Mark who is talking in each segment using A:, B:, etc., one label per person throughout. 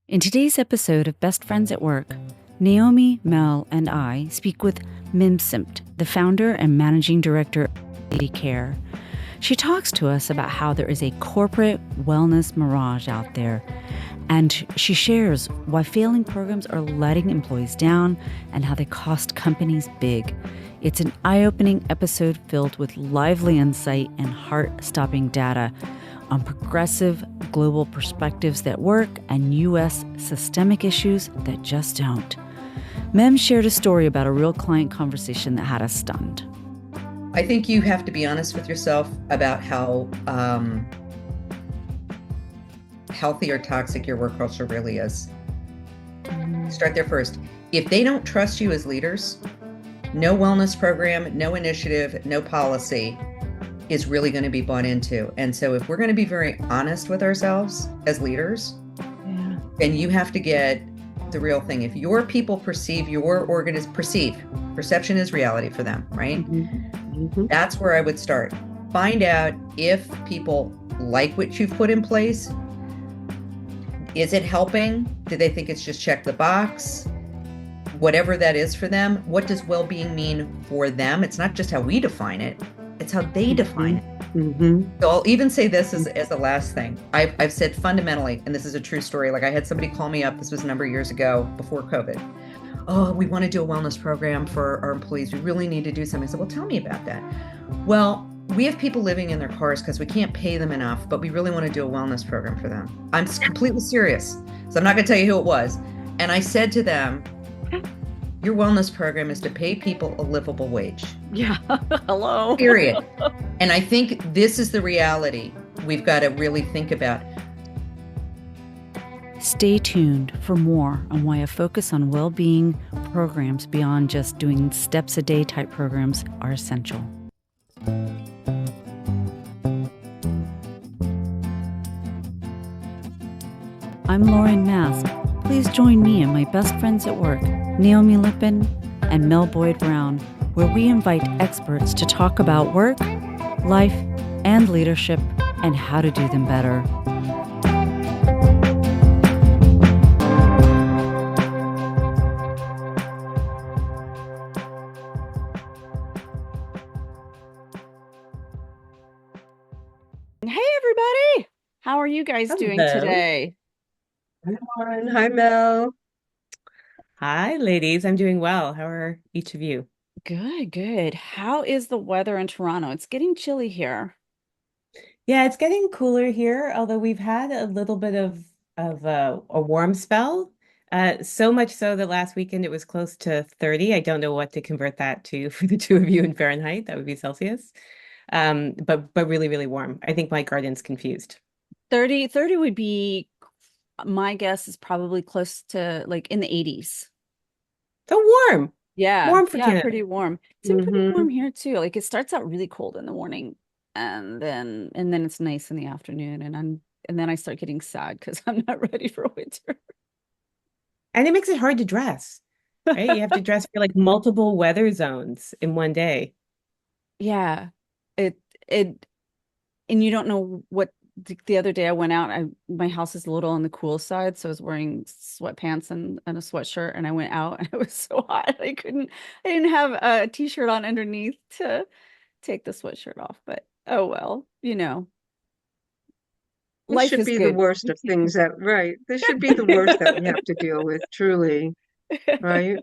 A: In today's episode of Best Friends at Work, Naomi, Mel, and I speak with Mim Senft, the founder and managing director of Motivity Care. She talks to us about how there is a corporate wellness mirage out there, and she shares why failing programs are letting employees down and how they cost companies big. It's an eye-opening episode filled with lively insight and heart-stopping data on progressive global perspectives that work and U.S. systemic issues that just don't. Mem shared a story about a real client conversation that had us stunned.
B: I think you have to be honest with yourself about how healthy or toxic your work culture really is. Start there first. If they don't trust you as leaders, no wellness program, no initiative, no policy is really going to be bought into. And so if we're going to be very honest with ourselves as leaders, then you have to get the real thing. If your people perceive your perception is reality for them, right? That's where I would start. Find out if people like what you've put in place. Is it helping? Do they think it's just check the box? Whatever that is for them, what does well-being mean for them? It's not just how we define it, it's how they define it. So I'll even say this as the last thing. I've said fundamentally, and this is a true story, like I had somebody call me up, this was a number of years ago before COVID. Oh, we want to do a wellness program for our employees. We really need to do something. I said, well, tell me about that. Well, we have people living in their cars because we can't pay them enough, but we really want to do a wellness program for them. I'm completely serious. So I'm not going to tell you who it was. And I said to them, your wellness program is to pay people a livable wage.
A: Yeah, hello.
B: Period. And I think this is the reality we've got to really think about.
A: Stay tuned for more on why a focus on well-being programs beyond just doing steps a day type programs are essential. I'm Lauren Mask. Please join me and my best friends at work, Naomi Lippin and Mel Boyd Brown, where we invite experts to talk about work, life, and leadership and how to do them better. Hey, everybody. How are you guys doing today?
C: Hi, Lauren. Hi, Mel.
D: Hi, ladies. I'm doing well. How are each of you?
A: Good, good. How is the weather in Toronto? It's getting chilly here.
D: Yeah, it's getting cooler here, although we've had a little bit of a warm spell. So much so that last weekend it was close to 30. I don't know what to convert that to for the two of you in Fahrenheit. That would be Celsius. But really, really warm. I think my garden's confused.
A: 30 would be, my guess is probably close to like in the 80s.
D: So warm.
A: Yeah,
D: Warm for
A: yeah,
D: Canada.
A: pretty warm. It's been pretty warm here too. Like it starts out really cold in the morning and then it's nice in the afternoon and then I start getting sad because I'm not ready for winter.
D: And it makes it hard to dress, right? You have to dress for like multiple weather zones in one day.
A: Yeah. It and you don't know what the other day I went out, my house is a little on the cool side, so I was wearing sweatpants and a sweatshirt and I went out and it was so hot. I didn't have a t-shirt on underneath to take the sweatshirt off, but oh well,
C: This
A: life
C: should
A: is
C: be the
A: good.
C: worst of things right. This should be the worst that we have to deal with, truly, right?
D: Yeah,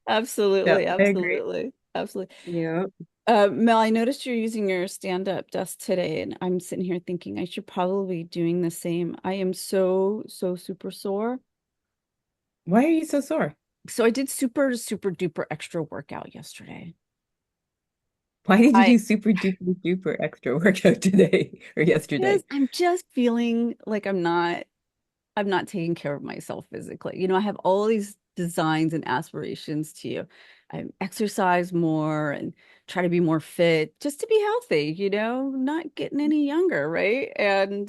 A: Absolutely,
D: I agree.
A: absolutely, absolutely.
C: Yeah.
A: Mel, I noticed you're using your stand-up desk today, and I'm sitting here thinking I should probably be doing the same. I am so super sore.
D: Why are you so sore?
A: So I did super duper extra workout yesterday.
D: Why did you
A: I
D: do super duper duper extra workout today or yesterday?
A: I'm just feeling like I'm not taking care of myself physically. I have all these designs and aspirations to exercise more and try to be more fit, just to be healthy, not getting any younger, right? And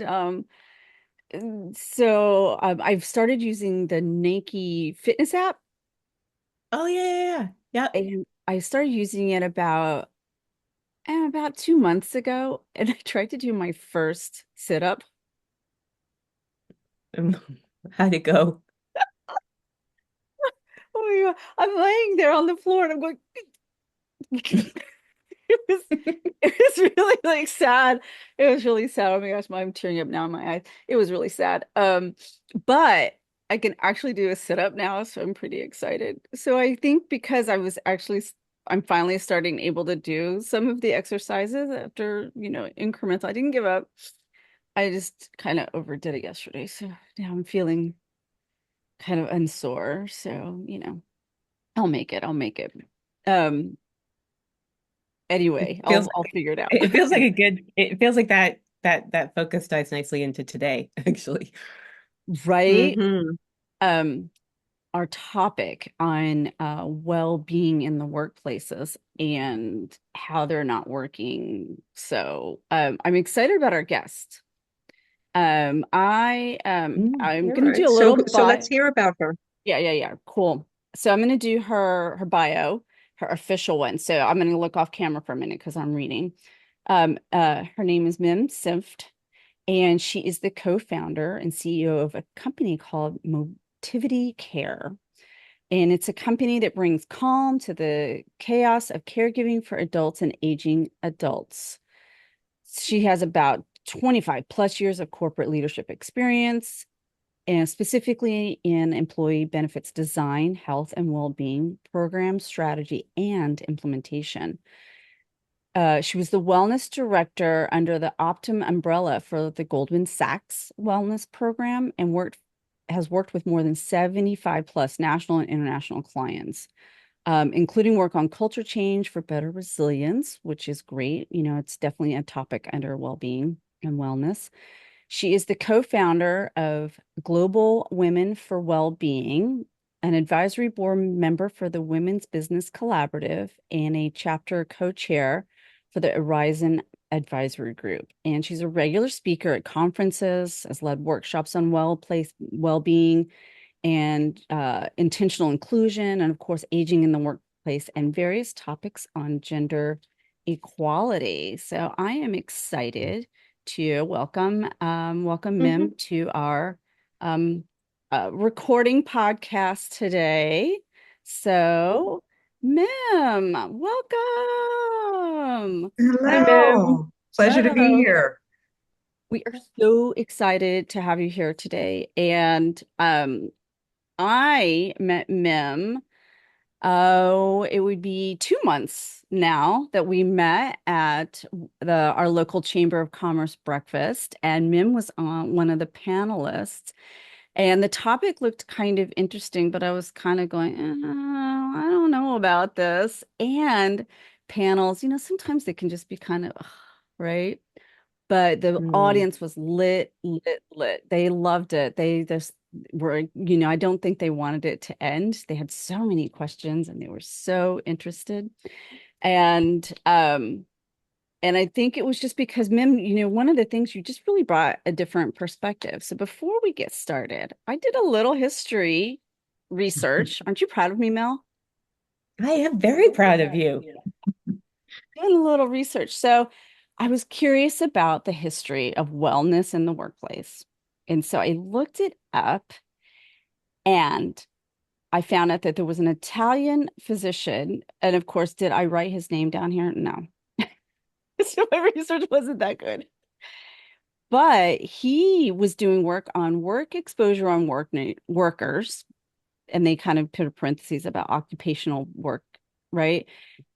A: so I've started using the Nike fitness app,
D: Oh yeah.
A: and I started using it about 2 months ago, and I tried to do my first sit up.
D: How'd it go?
A: Oh my God. I'm laying there on the floor and I'm going, it was it was really like sad. It was really sad. Oh my gosh, I'm tearing up now in my eyes. It was really sad. But I can actually do a sit up now, so I'm pretty excited. So I think because I'm finally starting able to do some of the exercises after, incremental. I didn't give up. I just kind of overdid it yesterday. So now I'm feeling kind of unsore. So, I'll make it. I'll make it. Um, anyway,
D: Feels
A: I'll figure it out.
D: it feels like it feels like that focus ties nicely into today, actually.
A: Right?
C: Hmm.
A: Um, our topic on well-being in the workplaces and how they're not working. So, I'm excited about our guest. I'm
C: All
A: gonna do
C: right.
A: a
C: So
A: little
C: so let's
A: bio.
C: hear about her.
A: Yeah. Cool. So I'm gonna do her bio, her official one. So I'm gonna look off camera for a minute because I'm reading. Her name is Mim Senft, and she is the co-founder and CEO of a company called Motivity Care. And it's a company that brings calm to the chaos of caregiving for adults and aging adults. She has about 25 plus years of corporate leadership experience, and specifically in employee benefits design, health and well-being program strategy and implementation. She was the wellness director under the Optum umbrella for the Goldman Sachs wellness program and has worked with more than 75 plus national and international clients, including work on culture change for better resilience, which is great. It's definitely a topic under well-being and wellness. She is the co-founder of Global Women for Wellbeing, an advisory board member for the Women's Business Collaborative, and a chapter co-chair for the Horizon Advisory Group. And she's a regular speaker at conferences, has led workshops on well-being, and intentional inclusion, and of course, aging in the workplace, and various topics on gender equality. So I am excited to welcome
C: Hmm.
A: Mim to our um, recording podcast today. So, Mim, welcome.
C: Hi, Mim.
B: Hello. Pleasure to be
A: Hello.
B: here.
A: We are so excited to have you here today. And I met Mim. Oh, it would be 2 months now that we met at our local Chamber of Commerce breakfast, and Mim was on one of the panelists. And the topic looked kind of interesting, but I was kind of going, I don't know about this. And panels, sometimes they can just be kind of, ugh, right? But the
C: Mm.
A: audience was lit, lit, lit. They loved it. They just were, I don't think they wanted it to end. They had so many questions and they were so interested. And and I think it was just because Mim, one of the things you just really brought a different perspective. So before we get started, I did a little history research. Aren't you proud of me, Mel?
D: I am very proud of you.
A: Doing a little research. So I was curious about the history of wellness in the workplace. And so I looked it up and I found out that there was an Italian physician. And of course, did I write his name down here? No. So my research wasn't that good. But he was doing work on work exposure on workers, and they kind of put a parentheses about occupational work, right?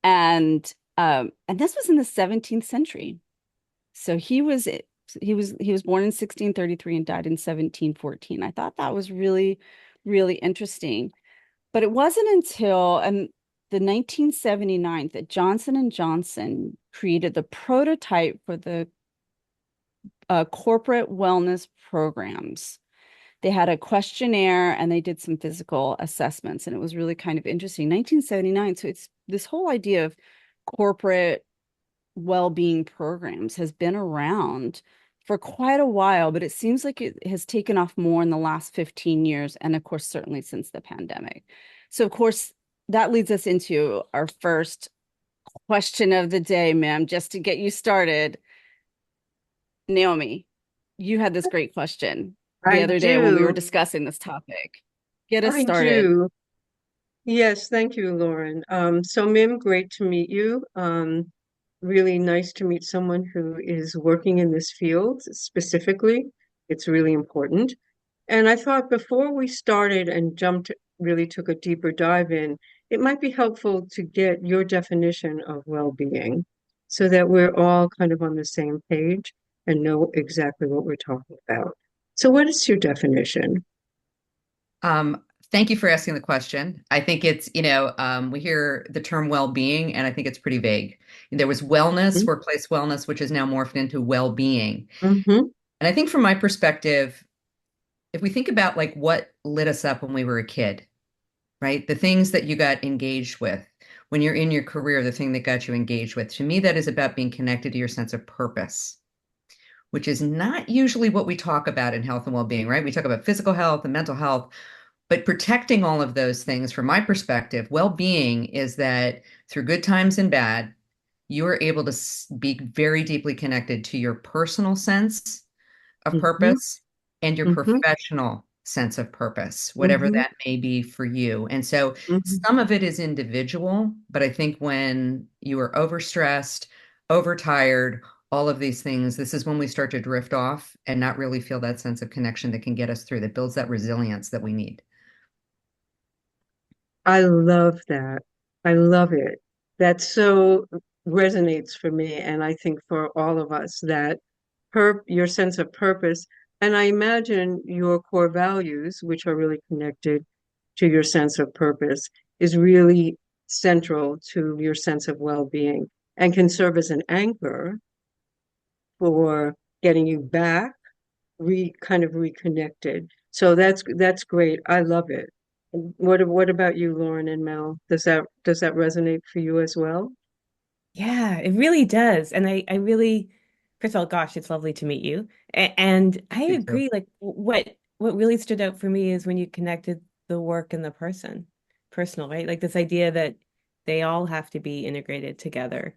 A: And this was in the 17th century. So he was born in 1633 and died in 1714. I thought that was really, really interesting. But it wasn't until the 1979 that Johnson and Johnson created the prototype for the corporate wellness programs. They had a questionnaire and they did some physical assessments, and it was really kind of interesting. 1979. So it's this whole idea of corporate well-being programs has been around for quite a while, but it seems like it has taken off more in the last 15 years. And of course, certainly since the pandemic. So of course, that leads us into our first question of the day, ma'am, just to get you started. Naomi, you had this great question the
C: I
A: other day when we were
C: do.
A: discussing this topic. Get us
C: I
A: started.
C: do. Yes, thank you, Lauren. So Mim, great to meet you. Really nice to meet someone who is working in this field specifically. It's really important. And I thought before we started and really took a deeper dive in, it might be helpful to get your definition of well-being so that we're all kind of on the same page and know exactly what we're talking about. So what is your definition?
B: Um, Thank you for asking the question. I think it's, we hear the term well-being, and I think it's pretty vague. There was wellness, workplace wellness, which is now morphed into well-being.
C: Mm-hmm.
B: And I think from my perspective, if we think about like what lit us up when we were a kid, right? The things that you got engaged with when you're in your career, the thing that got you engaged with, to me, that is about being connected to your sense of purpose, which is not usually what we talk about in health and well-being, right? We talk about physical health and mental health, but protecting all of those things, from my perspective, well-being is that through good times and bad, you are able to be very deeply connected to your personal sense of
C: Mm-hmm.
B: purpose and your
C: Mm-hmm.
B: professional sense of purpose, whatever
C: Mm-hmm.
B: that may be for you. And so
C: Mm-hmm.
B: some of it is individual, but I think when you are overstressed, overtired, all of these things, this is when we start to drift off and not really feel that sense of connection that can get us through, that builds that resilience that we need.
C: I love that. I love it. That so resonates for me, and I think for all of us that your sense of purpose, and I imagine your core values, which are really connected to your sense of purpose, is really central to your sense of well-being and can serve as an anchor for getting you back kind of reconnected. So that's great. I love it. What about you, Lauren and Mel? Does that resonate for you as well?
D: Yeah, it really does. And I really, first of all, gosh, it's lovely to meet you. And I
B: You too.
D: agree, like what really stood out for me is when you connected the work and the personal, right? Like this idea that they all have to be integrated together.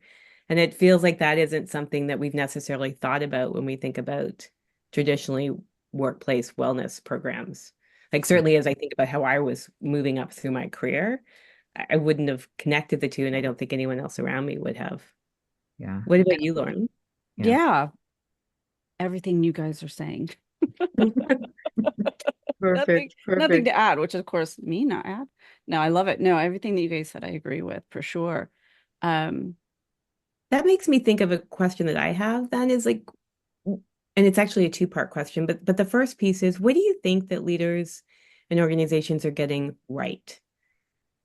D: And it feels like that isn't something that we've necessarily thought about when we think about traditionally workplace wellness programs. Like certainly as I think about how I was moving up through my career. I wouldn't have connected the two, and I don't think anyone else around me would have.
B: Yeah.
D: What about you, Lauren?
B: Yeah.
A: Yeah, everything you guys are saying. Nothing,
C: Perfect,
A: nothing
C: perfect.
A: to add, which of course me not add. No, I love it. No, everything that you guys said, I agree with for sure. Um,
D: That makes me think of a question that I have then is like, and it's actually a two-part question, but the first piece is, what do you think that leaders and organizations are getting right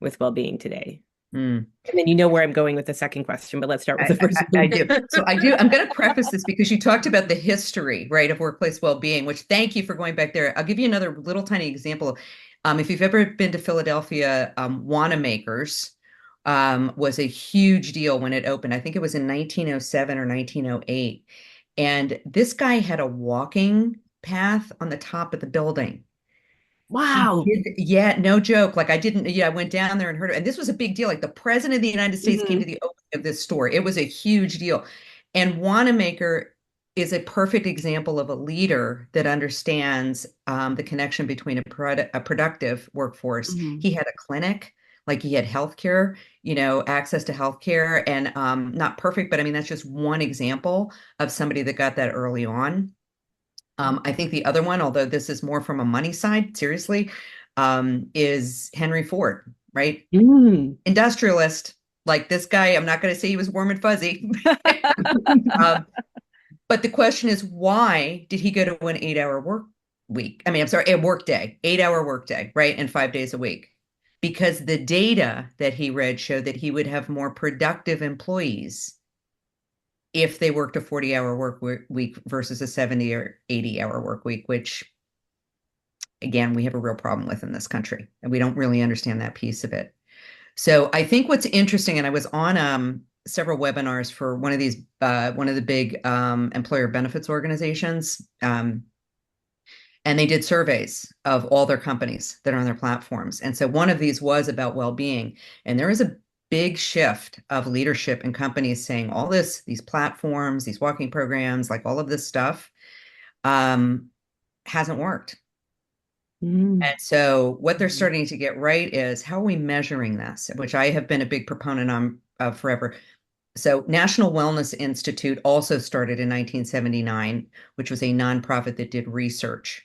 D: with well-being today?
B: Mm.
D: And then you know where I'm going with the second question, but let's start with the first
B: I
D: one.
B: do. So I do. I'm going to preface this because you talked about the history, right, of workplace well-being, which thank you for going back there. I'll give you another little tiny example. If you've ever been to Philadelphia, Wanamaker's was a huge deal when it opened. I think it was in 1907 or 1908. And this guy had a walking path on the top of the building. He
D: Wow.
B: did, yeah, no joke. Like I didn't, yeah, I went down there and heard it. And this was a big deal. Like the president of the United States came to
D: Mhm.
B: the opening of this store. It was a huge deal. And Wanamaker is a perfect example of a leader that understands the connection between a productive workforce.
A: mhm,
B: He had a clinic, like he had healthcare, access to healthcare, and not perfect, but I mean, that's just one example of somebody that got that early on. I think the other one, although this is more from a money side, seriously, is Henry Ford, right?
D: Mm.
B: Industrialist, like this guy. I'm not going to say he was warm and fuzzy. um, but the question is, why did he go to an 8-hour work week? I mean, I'm sorry, a work day, 8-hour work day, right? And 5 days a week. Because the data that he read showed that he would have more productive employees if they worked a 40-hour work week versus a 70 or 80-hour work week, which again, we have a real problem with in this country, and we don't really understand that piece of it. So I think what's interesting, and I was on several webinars for one of the big employer benefits organizations, and they did surveys of all their companies that are on their platforms. And so one of these was about well-being, and there is a big shift of leadership in companies saying all this, these platforms, these walking programs, like all of this stuff, hasn't worked.
C: Mm.
B: And so what they're
A: Mhm.
B: starting to get right is how are we measuring this, which I have been a big proponent on forever. So National Wellness Institute also started in 1979, which was a nonprofit that did research.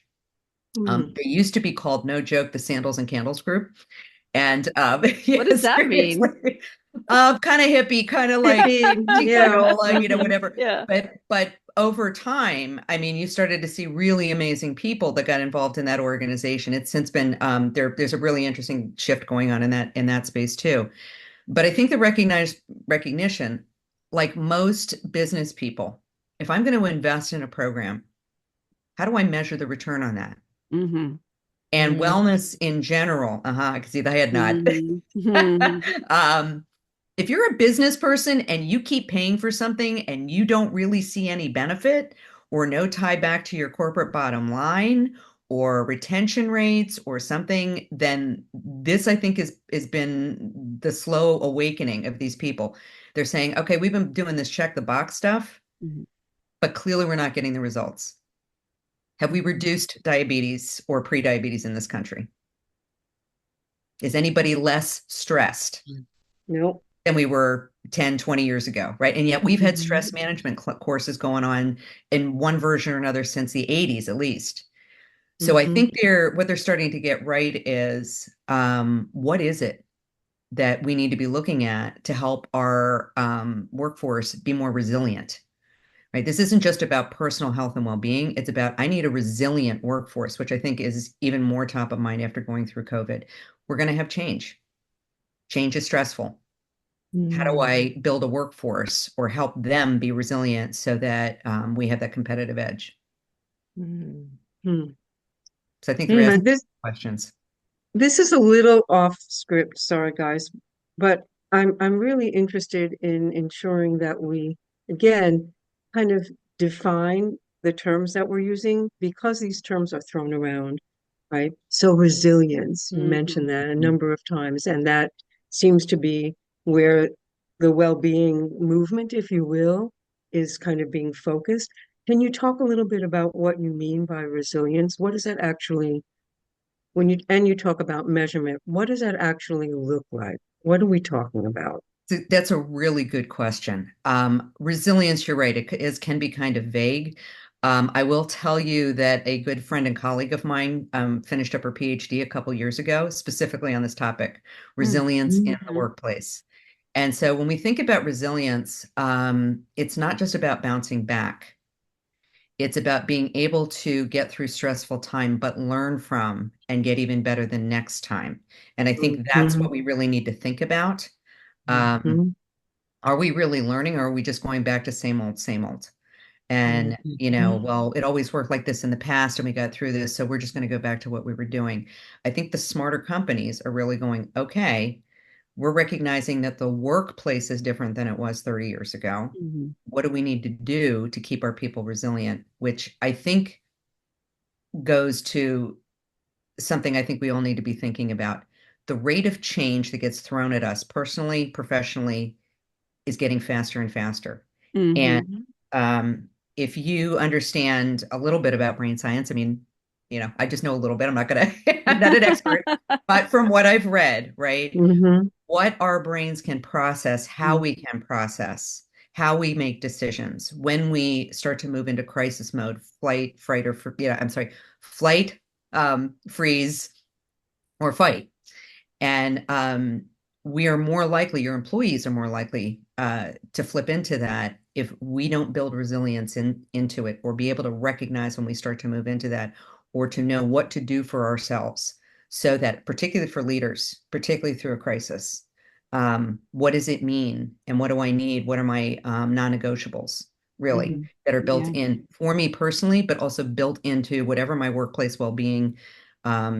C: Mm.
B: They used to be called, no joke, the Sandals and Candles Group. And
A: What does that mean?
B: seriously, kind of hippie, kind of like
C: Hippie, yeah.
B: granola,
C: Mhm.
B: whatever.
A: Yeah.
B: But over time, I mean, you started to see really amazing people that got involved in that organization. It's since been there's a really interesting shift going on in that space too. But I think the recognition, like most business people, if I'm going to invest in a program, how do I measure the return on that?
A: Mm-hmm.
B: And
C: Mm.
B: wellness in general. I can see the head nod.
A: Mm-hmm.
B: um, if you're a business person and you keep paying for something and you don't really see any benefit or no tie back to your corporate bottom line or retention rates or something, then this I think has been the slow awakening of these people. They're saying, okay, we've been doing this check the box stuff,
A: Mm-hmm.
B: but clearly we're not getting the results. Have we reduced diabetes or pre-diabetes in this country? Is anybody less stressed
C: Nope.
B: than we were 10, 20 years ago, right? And yet we've had
C: Mhm.
B: stress management courses going on in one version or another since the 80s at least. So I
C: Mhm.
B: think what they're starting to get right is what is it that we need to be looking at to help our workforce be more resilient, right? This isn't just about personal health and well-being. It's about I need a resilient workforce, which I think is even more top of mind after going through COVID. We're going to have change. Change is stressful. How do
C: Mm.
B: I build a workforce or help them be resilient so that we have that competitive edge?
D: Mm.
C: Mm.
B: So I think you're
C: Mm.
B: asking
C: This
B: questions.
C: this is a little off script, sorry guys, but I'm really interested in ensuring that we again kind of define the terms that we're using because these terms are thrown around, right? So resilience, you mentioned that a
B: Mhm.
C: number of times, and that seems to be where the well-being movement, if you will, is kind of being focused. Can you talk a little bit about what you mean by resilience? What does that actually, when you talk about measurement, what does that actually look like? What are we talking about?
B: That's a really good question. Resilience, you're right, can be kind of vague. I will tell you that a good friend and colleague of mine finished up her PhD a couple years ago, specifically on this topic, resilience in the
C: Mm-hmm.
B: workplace. And so when we think about resilience, it's not just about bouncing back. It's about being able to get through stressful time, but learn from and get even better the next time. And I think that's
C: Mm-hmm.
B: what we really need to think about. Um,
C: Mm-hmm.
B: are we really learning or are we just going back to same old, same old? And,
C: Mm-hmm.
B: well, it always worked like this in the past and we got through this, so we're just going to go back to what we were doing. I think the smarter companies are really going, okay, we're recognizing that the workplace is different than it was 30 years ago.
A: Mm-hmm.
B: What do we need to do to keep our people resilient? Which I think goes to something I think we all need to be thinking about. The rate of change that gets thrown at us personally, professionally, is getting faster and faster. And
A: Mm-hmm.
B: um, if you understand a little bit about brain science, I mean, I just know a little bit. I'm not gonna, I'm not an expert, but from what I've read, right,
C: Mm-hmm.
B: what our brains can process, how we can process, how we make decisions when we start to move into crisis mode, flight, fright, or I'm sorry, flight, freeze, or fight. And we are more likely, your employees are more likely to flip into that if we don't build resilience into it or be able to recognize when we start to move into that or to know what to do for ourselves so that, particularly for leaders, particularly through a crisis, what does it mean and what do I need? What are my non-negotiables really
A: Mm-hmm.
B: that are built
A: Yeah.
B: in for me personally, but also built into whatever my workplace well-being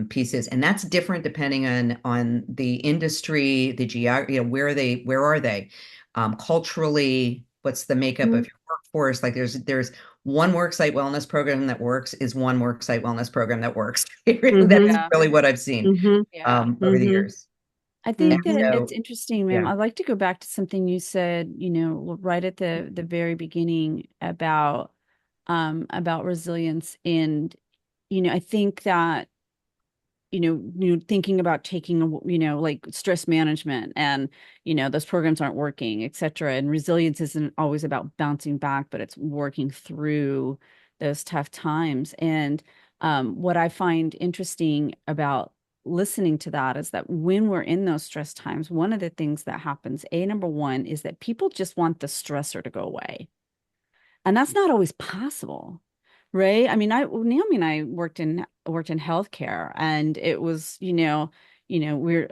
B: pieces, and that's different depending on the industry, the geography, where are they, culturally, what's the makeup of your workforce? Like there's one worksite wellness program that works is one worksite wellness program that works. That's
C: Mm-hmm.
A: Yeah.
B: really what I've seen
C: Mm-hmm.
A: Yeah.
B: over the
C: Mm-hmm.
B: years.
A: I
B: And
A: think that
C: Mm-hmm.
A: it's
B: so,
A: interesting, ma'am.
B: yeah.
A: I'd like to go back to something you said, right at the very beginning about resilience. And, I think that thinking about taking, like stress management and, those programs aren't working, et cetera. And resilience isn't always about bouncing back, but it's working through those tough times. And what I find interesting about listening to that is that when we're in those stress times, one of the things that happens, number one, is that people just want the stressor to go away. And that's not always possible, right? I mean, Naomi and I worked in healthcare, and it was, we're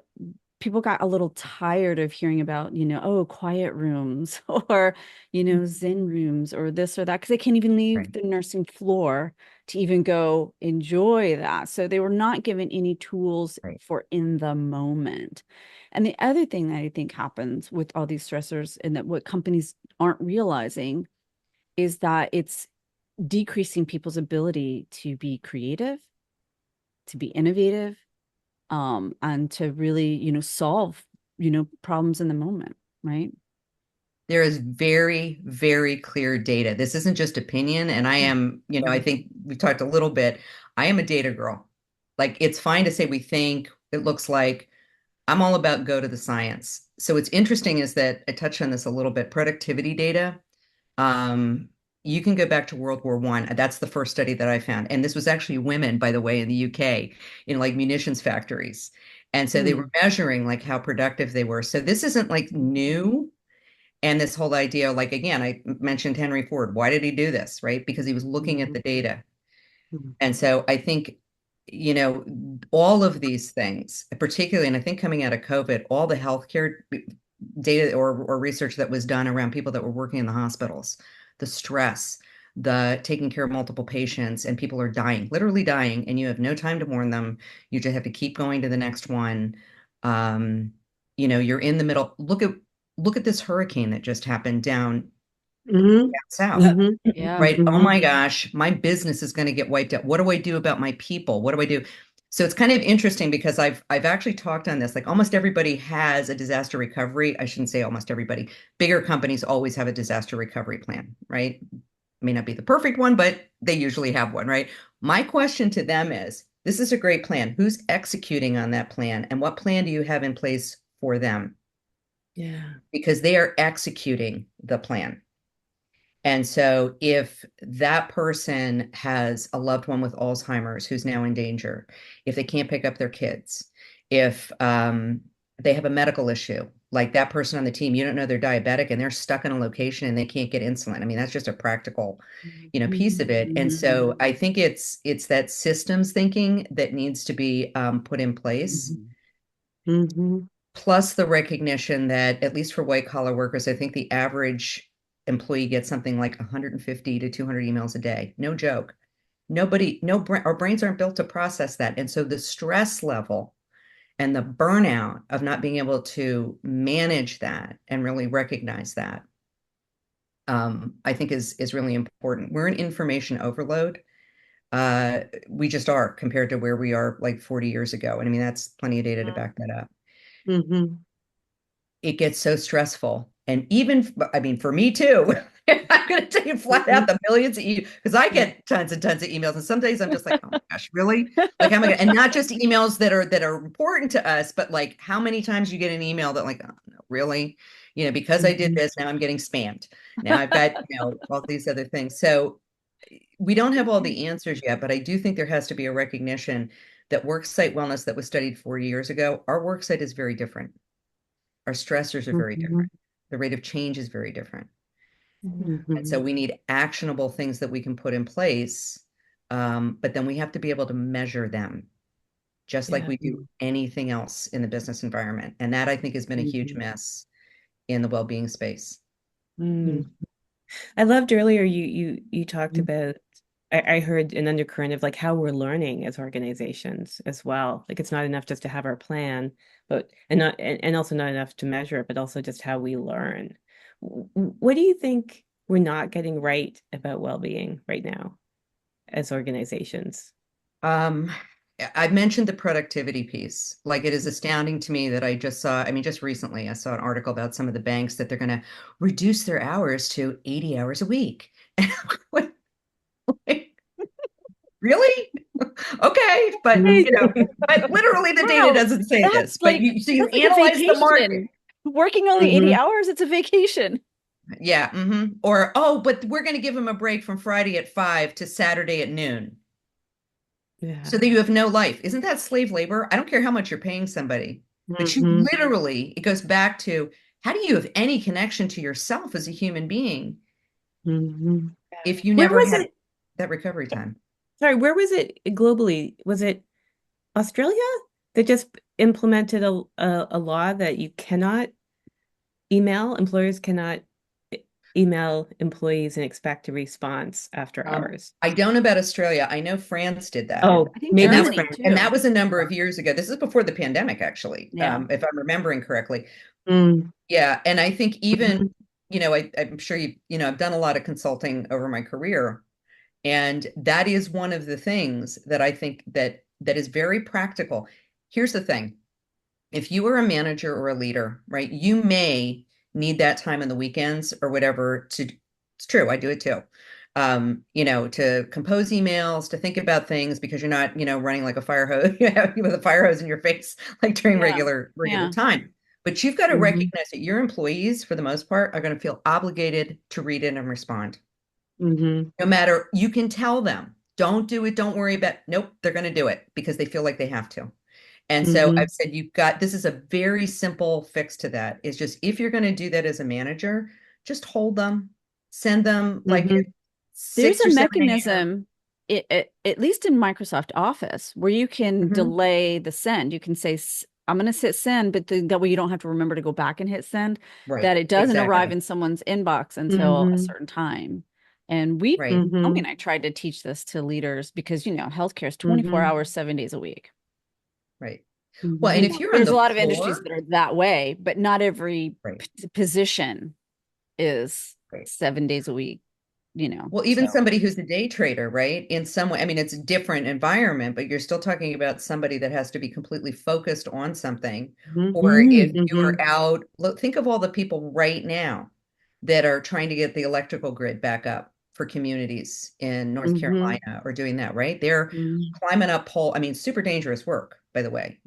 A: people got a little tired of hearing about, oh, quiet rooms or, Zen rooms or this or that, because they can't even leave
B: Right.
A: the nursing floor to even go enjoy that. So they were not given any tools
B: Right.
A: for in the moment. And the other thing that I think happens with all these stressors, and that what companies aren't realizing, is that it's decreasing people's ability to be creative, to be innovative, and to really, solve, problems in the moment, right?
B: There is very, very clear data. This isn't just opinion. And I am, I think we talked a little bit. I am a data girl. Like, it's fine to say we think, it looks like. I'm all about go to the science. So what's interesting is that I touched on this a little bit, productivity data. Um, you can go back to World War I. That's the first study that I found. And this was actually women, by the way, in the UK, in like munitions factories. And so they were measuring like how productive they were. So this isn't like new. And this whole idea, like, again, I mentioned Henry Ford. Why did he do this? Right? Because he was looking at the data. And so I think, all of these things, particularly, and I think coming out of COVID, all the healthcare data or research that was done around people that were working in the hospitals, the stress, the taking care of multiple patients, and people are dying, literally dying, and you have no time to mourn them. You just have to keep going to the next one. You're in the middle. Look at this hurricane that just happened down south.
A: Yeah.
B: Right? Oh my gosh, my business is going to get wiped out. What do I do about my people? What do I do? So it's kind of interesting because I've actually talked on this. Like, almost everybody has a disaster recovery. I shouldn't say almost everybody. Bigger companies always have a disaster recovery plan, right? May not be the perfect one, but they usually have one, right? My question to them is, this is a great plan. Who's executing on that plan? And what plan do you have in place for them?
D: Yeah.
B: Because they are executing the plan. And so if that person has a loved one with Alzheimer's who's now in danger, if they can't pick up their kids, if they have a medical issue, like that person on the team, you don't know they're diabetic and they're stuck in a location and they can't get insulin. I mean, that's just a practical, piece of it. And so I think it's that systems thinking that needs to be put in place. Plus the recognition that, at least for white collar workers, I think the average employee gets something like 150 to 200 emails a day. No joke. Our brains aren't built to process that. And so the stress level and the burnout of not being able to manage that and really recognize that, I think is really important. We're in information overload. We just are, compared to where we are like 40 years ago. And I mean, that's plenty of data to back that up. It gets so stressful. And even, I mean, for me too, I'm going to tell you flat out, the millions of emails, because I get tons and tons of emails. And some days I'm just like, oh my gosh, really? Like, how am I going to, and not just emails that are important to us, but like how many times you get an email that, like, oh, no, really? Because I did this, now I'm getting spammed. Now I've got, all these other things. So we don't have all the answers yet, but I do think there has to be a recognition that worksite wellness that was studied 40 years ago, our worksite is very different. Our stressors are very different. The rate of change is very different. And so we need actionable things that we can put in place. But then we have to be able to measure them, just like we do anything else in the business environment. And that, I think, has been a huge mess in the well-being space.
D: I loved earlier you talked about, I heard an undercurrent of like how we're learning as organizations as well. Like, it's not enough just to have our plan, but and also not enough to measure it, but also just how we learn. What do you think we're not getting right about well-being right now as organizations?
B: Um, I mentioned the productivity piece. Like, it is astounding to me that I just saw, I mean, just recently, I saw an article about some of the banks that they're going to reduce their hours to 80 hours a week. Really? Okay, but but literally the data
A: Wow,
B: doesn't say this.
A: that's
B: But
A: like
B: you
A: that's like a
B: analyze the market.
A: vacation. Working only 80
C: Mhm.
A: hours, it's a vacation.
B: Yeah. Or, oh, but we're going to give them a break from Friday at 5 to Saturday at noon. So that
D: Yeah.
B: you have no life. Isn't that slave labor? I don't care how much you're paying somebody, but you
C: Mhm.
B: literally, it goes back to how do you have any connection to yourself as a human being
C: Mhm.
B: if you
D: Where
B: never
D: was
B: had
D: it?
B: that recovery time?
D: Sorry, where was it globally? Was it Australia that just implemented a law that you cannot employers cannot email employees and expect a response after hours?
B: I don't know about Australia. I know France did that.
D: Oh,
A: I think
B: And
D: maybe
B: that
D: it's
B: was
A: Germany
D: France.
B: and that
A: too.
B: was a number of years ago. This is before the pandemic, actually,
A: Yeah.
B: if I'm remembering correctly.
C: Mhm.
B: Yeah, and I think even,
C: Mhm.
B: I'm sure I've done a lot of consulting over my career, and that is one of the things that I think that is very practical. Here's the thing. If you are a manager or a leader, right, you may need that time on the weekends or whatever to, it's true, I do it too. To compose emails, to think about things because you're not, running like a fire hose, with a fire hose in your face, like during
A: Yeah.
B: regular
A: Yeah.
B: time. But you've got to
C: Mhm.
B: recognize that your employees, for the most part, are going to feel obligated to read it and respond.
C: Mhm.
B: No matter, you can tell them, don't do it, don't worry about, nope, they're going to do it because they feel like they have to. And so I've
C: Mhm.
B: said, this is a very simple fix to that. Is just if you're going to do that as a manager, just hold them, send them like
C: Mhm.
A: There's
B: 6
A: a
B: or 7 a.m.
A: mechanism, at least in Microsoft Office, where you can
B: Mhm.
A: delay the send. You can say, I'm going to hit send, but that way you don't have to remember to go back and hit send,
B: Right,
A: that it doesn't arrive
B: exactly.
A: in someone's inbox until a
C: Mhm.
A: certain time. And
B: Right,
A: Naomi
C: Mhm.
A: and I tried to teach this to leaders because, healthcare is 24
C: Mhm.
A: hours, 7 days a week.
B: right. Well, and
C: Mhm.
B: if you're on
A: There's a
B: the
A: lot of industries
B: floor,
A: that are that way, but not every
B: right,
A: position is
B: right.
A: 7 days a week,
B: Well, even
A: so.
B: somebody who's a day trader, right? In some way, I mean, it's a different environment, but you're still talking about somebody that has to be completely focused on something.
C: Mhm.
B: Or if you're
C: Mhm.
B: out, look, think of all the people right now that are trying to get the electrical grid back up for communities in North
C: Mhm.
B: Carolina or doing that, right? They're
C: Mhm.
B: climbing up pole. I mean, super dangerous work, by the way.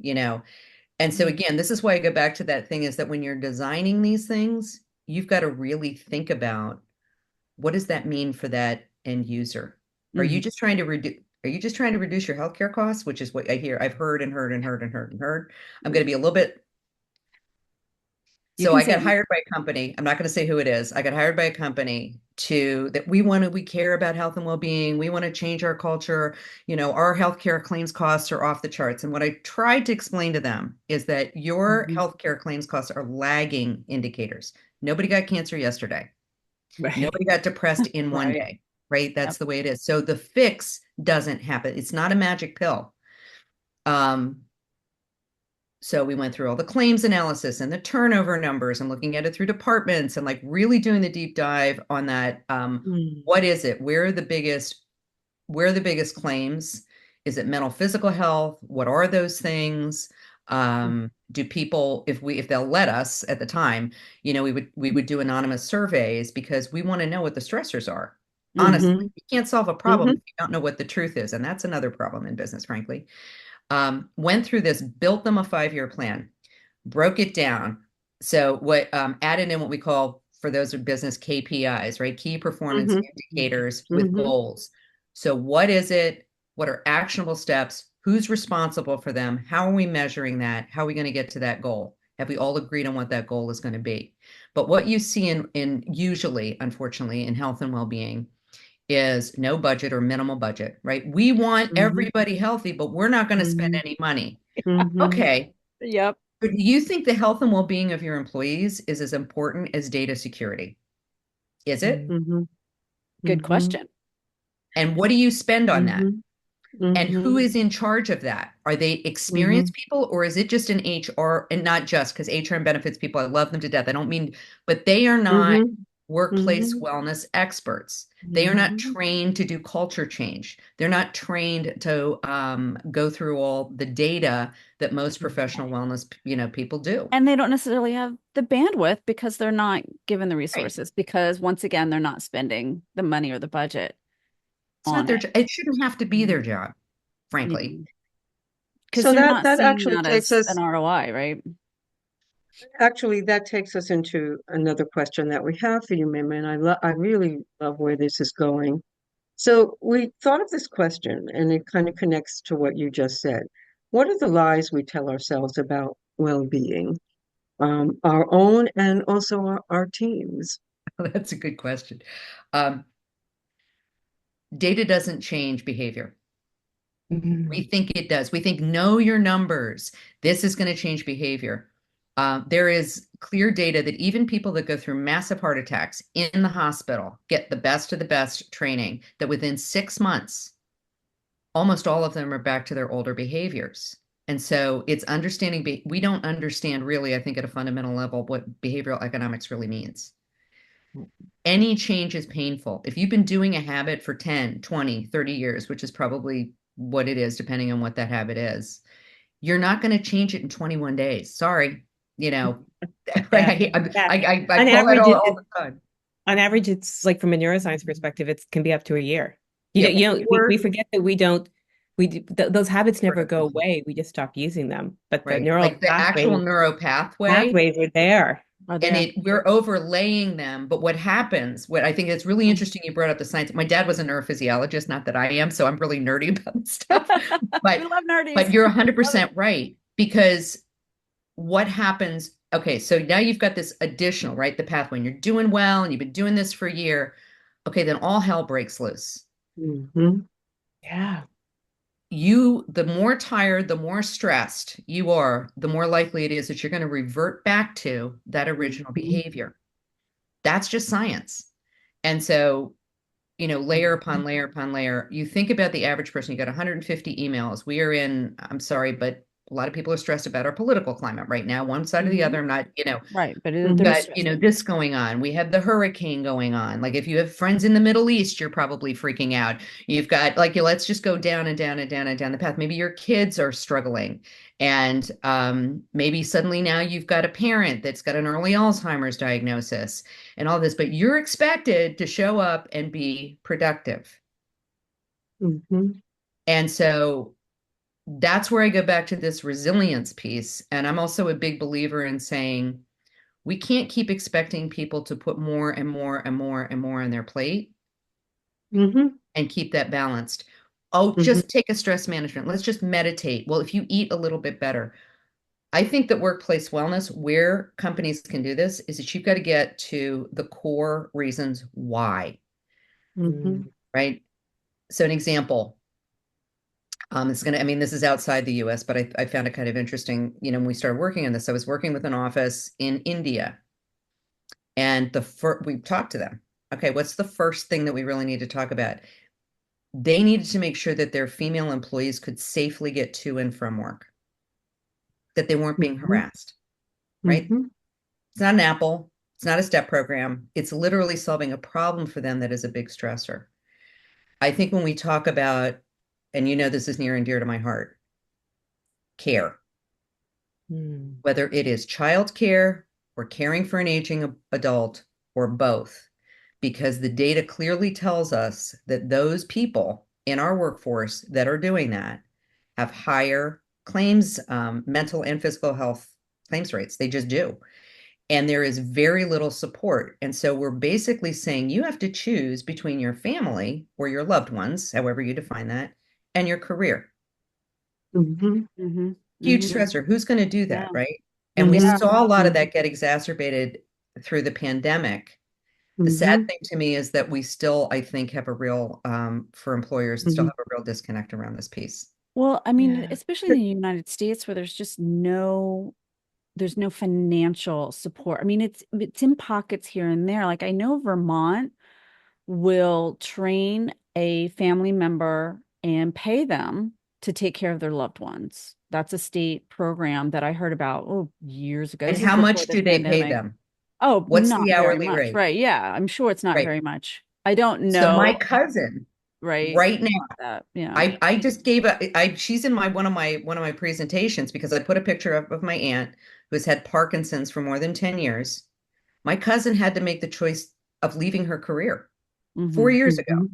B: And so again, this is why I go back to that thing is that when you're designing these things, you've got to really think about what does that mean for that end user? Are you
C: Mhm.
B: just trying to reduce are you just trying to reduce your healthcare costs, which is what I've heard and heard and heard and heard and heard. I'm going to be a little bit
A: You
B: so
A: can
B: I
A: say
B: got
A: it.
B: hired by a company. I'm not going to say who it is. I got hired by a company to that we care about health and well-being. We want to change our culture. Our healthcare claims costs are off the charts. And what I tried to explain to them is that your
C: Mhm.
B: healthcare claims costs are lagging indicators. Nobody got cancer yesterday.
D: Right.
B: Nobody got depressed in one
A: Right.
B: day, right? That's
A: Yep.
B: the way it is. So the fix doesn't happen. It's not a magic pill. Um, so we went through all the claims analysis and the turnover numbers and looking at it through departments and like really doing the deep dive on that.
C: Mhm.
B: What is it? Where are the biggest claims? Is it mental physical health? What are those things? Do people, if they'll let us at the time, we would do anonymous surveys because we want to know what the stressors are. Honestly,
C: Mhm.
B: you can't solve a problem
C: Mhm.
B: if you don't know what the truth is, and that's another problem in business, frankly. Went through this, built them a 5-year plan, broke it down. So what added in what we call for those of business KPIs, right? Key performance
C: Mhm.
B: indicators with
C: Mhm.
B: goals. So what is it? What are actionable steps? Who's responsible for them? How are we measuring that? How are we going to get to that goal? Have we all agreed on what that goal is going to be? But what you see in usually, unfortunately, in health and well-being is no budget or minimal budget, right? We want
C: Mhm.
B: everybody healthy, but we're not going to spend
C: Mhm.
B: any money.
C: Mhm.
B: Okay,
A: Yep.
B: but do you think the health and well-being of your employees is as important as data security? Is it?
C: Mhm.
A: Good
C: Mhm.
A: question.
B: And what do you spend on that?
C: Mhm.
B: And who
C: Mhm.
B: is in charge of that? Are they experienced
C: Mhm.
B: people or is it just an HR and not just because HR and benefits people, I love them to death. I don't mean, but they are not
C: Mhm.
B: workplace
C: Mhm.
B: wellness experts. They are not
C: Mhm.
B: trained to do culture change. They're not trained to go through all the data that most professional wellness, people do.
A: And they don't necessarily have the bandwidth because they're not given the
B: Right.
A: resources because once again, they're not spending the money or the budget.
B: It's not
A: on
B: their
A: it.
B: job. It shouldn't have to be their job, frankly.
A: Because
C: So
A: they're
C: that
A: not
C: that
A: seeing
C: actually
A: that
C: takes
A: as an
C: us
A: ROI, right?
C: actually that takes us into another question that we have for you, Mim, and I really love where this is going. So we thought of this question, and it kind of connects to what you just said. What are the lies we tell ourselves about well-being, our own and also our teams?
B: That's a good question. Um, Data doesn't change behavior. We
D: Mhm.
B: think it does. We think, know your numbers. This is going to change behavior. There is clear data that even people that go through massive heart attacks in the hospital get the best of the best training, that within 6 months, almost all of them are back to their older behaviors. And so it's understanding, we don't understand really, I think, at a fundamental level, what behavioral economics really means. Any change is painful. If you've been doing a habit for 10, 20, 30 years, which is probably what it is, depending on what that habit is, you're not going to change it in 21 days. Sorry. You know,
D: Yeah.
B: right?
D: Yeah.
B: I
D: On
B: call that
D: average,
B: all the time.
D: on average, it's like from a neuroscience perspective, it can be up to a year.
B: Yeah.
D: We forget that we don't, those habits never go
B: Or,
D: away. We just stop using them. But the
B: right.
D: neural
B: Like the actual neuropathway,
D: pathways are there.
A: Are
B: and
A: there?
B: we're overlaying them. But what happens, what I think it's really interesting, you brought up the science. My dad was a neurophysiologist, not that I am, so I'm really nerdy about this stuff.
A: We
B: But
A: love nerdies.
B: you're
A: Love it.
B: 100% right, because what happens, okay, so now you've got this additional, right? The pathway, and you're doing well, and you've been doing this for a year. Okay, then all hell breaks loose.
C: Hmm.
D: Yeah.
B: The more tired, the more stressed you are, the more likely it is that you're going to revert back to that original
C: Hmm.
B: behavior. That's just science. And so, layer upon layer upon layer, you think about the average person, you got 150 emails. We are in, I'm sorry, but a lot of people are stressed about our political climate right now, one side or the
C: Hmm.
B: other. I'm not,
A: Right, but
B: we've
A: there is
C: Hmm.
B: got,
A: stress.
B: this going on. We have the hurricane going on. Like if you have friends in the Middle East, you're probably freaking out. You've got like, let's just go down and down and down and down the path. Maybe your kids are struggling. And maybe suddenly now you've got a parent that's got an early Alzheimer's diagnosis and all this, but you're expected to show up and be productive.
C: Hmm.
B: And so that's where I go back to this resilience piece. And I'm also a big believer in saying, we can't keep expecting people to put more and more and more and more on their plate
C: Hmm.
B: and keep that balanced. Oh,
C: Hmm.
B: just take a stress management. Let's just meditate. Well, if you eat a little bit better. I think that workplace wellness, where companies can do this, is that you've got to get to the core reasons why,
C: Hmm.
D: Mm.
B: right? So an example, this is outside the US, but I found it kind of interesting. When we started working on this, I was working with an office in India. And we talked to them. Okay, what's the first thing that we really need to talk about? They needed to make sure that their female employees could safely get to and from work, that they weren't being
C: Hmm.
B: harassed, right?
C: Hmm.
B: It's not an Apple, it's not a step program. It's literally solving a problem for them that is a big stressor. I think when we talk about, and this is near and dear to my heart, care,
D: Mm.
B: whether it is childcare or caring for an aging adult or both, because the data clearly tells us that those people in our workforce that are doing that have higher claims, mental and physical health claims rates. They just do. And there is very little support. And so we're basically saying you have to choose between your family or your loved ones, however you define that, and your career.
C: Hmm.
A: Mm-hmm.
B: Huge
A: Mm-hmm.
B: stressor. Who's going to do
A: Yeah.
B: that, right? And we
C: Hmm.
A: Yeah.
B: saw a lot of that get exacerbated through the pandemic. The sad
C: Hmm.
B: thing to me is that we still, I think, have a real, for employers, still
C: Hmm.
B: have a real disconnect around this piece.
A: Well, I mean,
D: Yeah.
A: especially in the United States where there's no financial support. I mean, it's in pockets here and there. Like I know Vermont will train a family member and pay them to take care of their loved ones. That's a state program that I heard about, years ago.
B: And
A: This is
B: how
A: before
B: much
A: this
B: do they pay
A: pandemic.
B: them?
A: Oh,
B: What's
A: not
B: the
A: very
B: hourly
A: much.
B: rate?
A: Right. Yeah, I'm sure it's not
B: Right.
A: very much. I don't
B: So my
A: know,
B: cousin
A: right?
B: right now,
A: That, yeah.
B: I just she's in one of my presentations because I put a picture of my aunt who's had Parkinson's for more than 10 years. My cousin had to make the choice of leaving her career four
A: Mm-hmm.
B: years ago.
C: Hmm.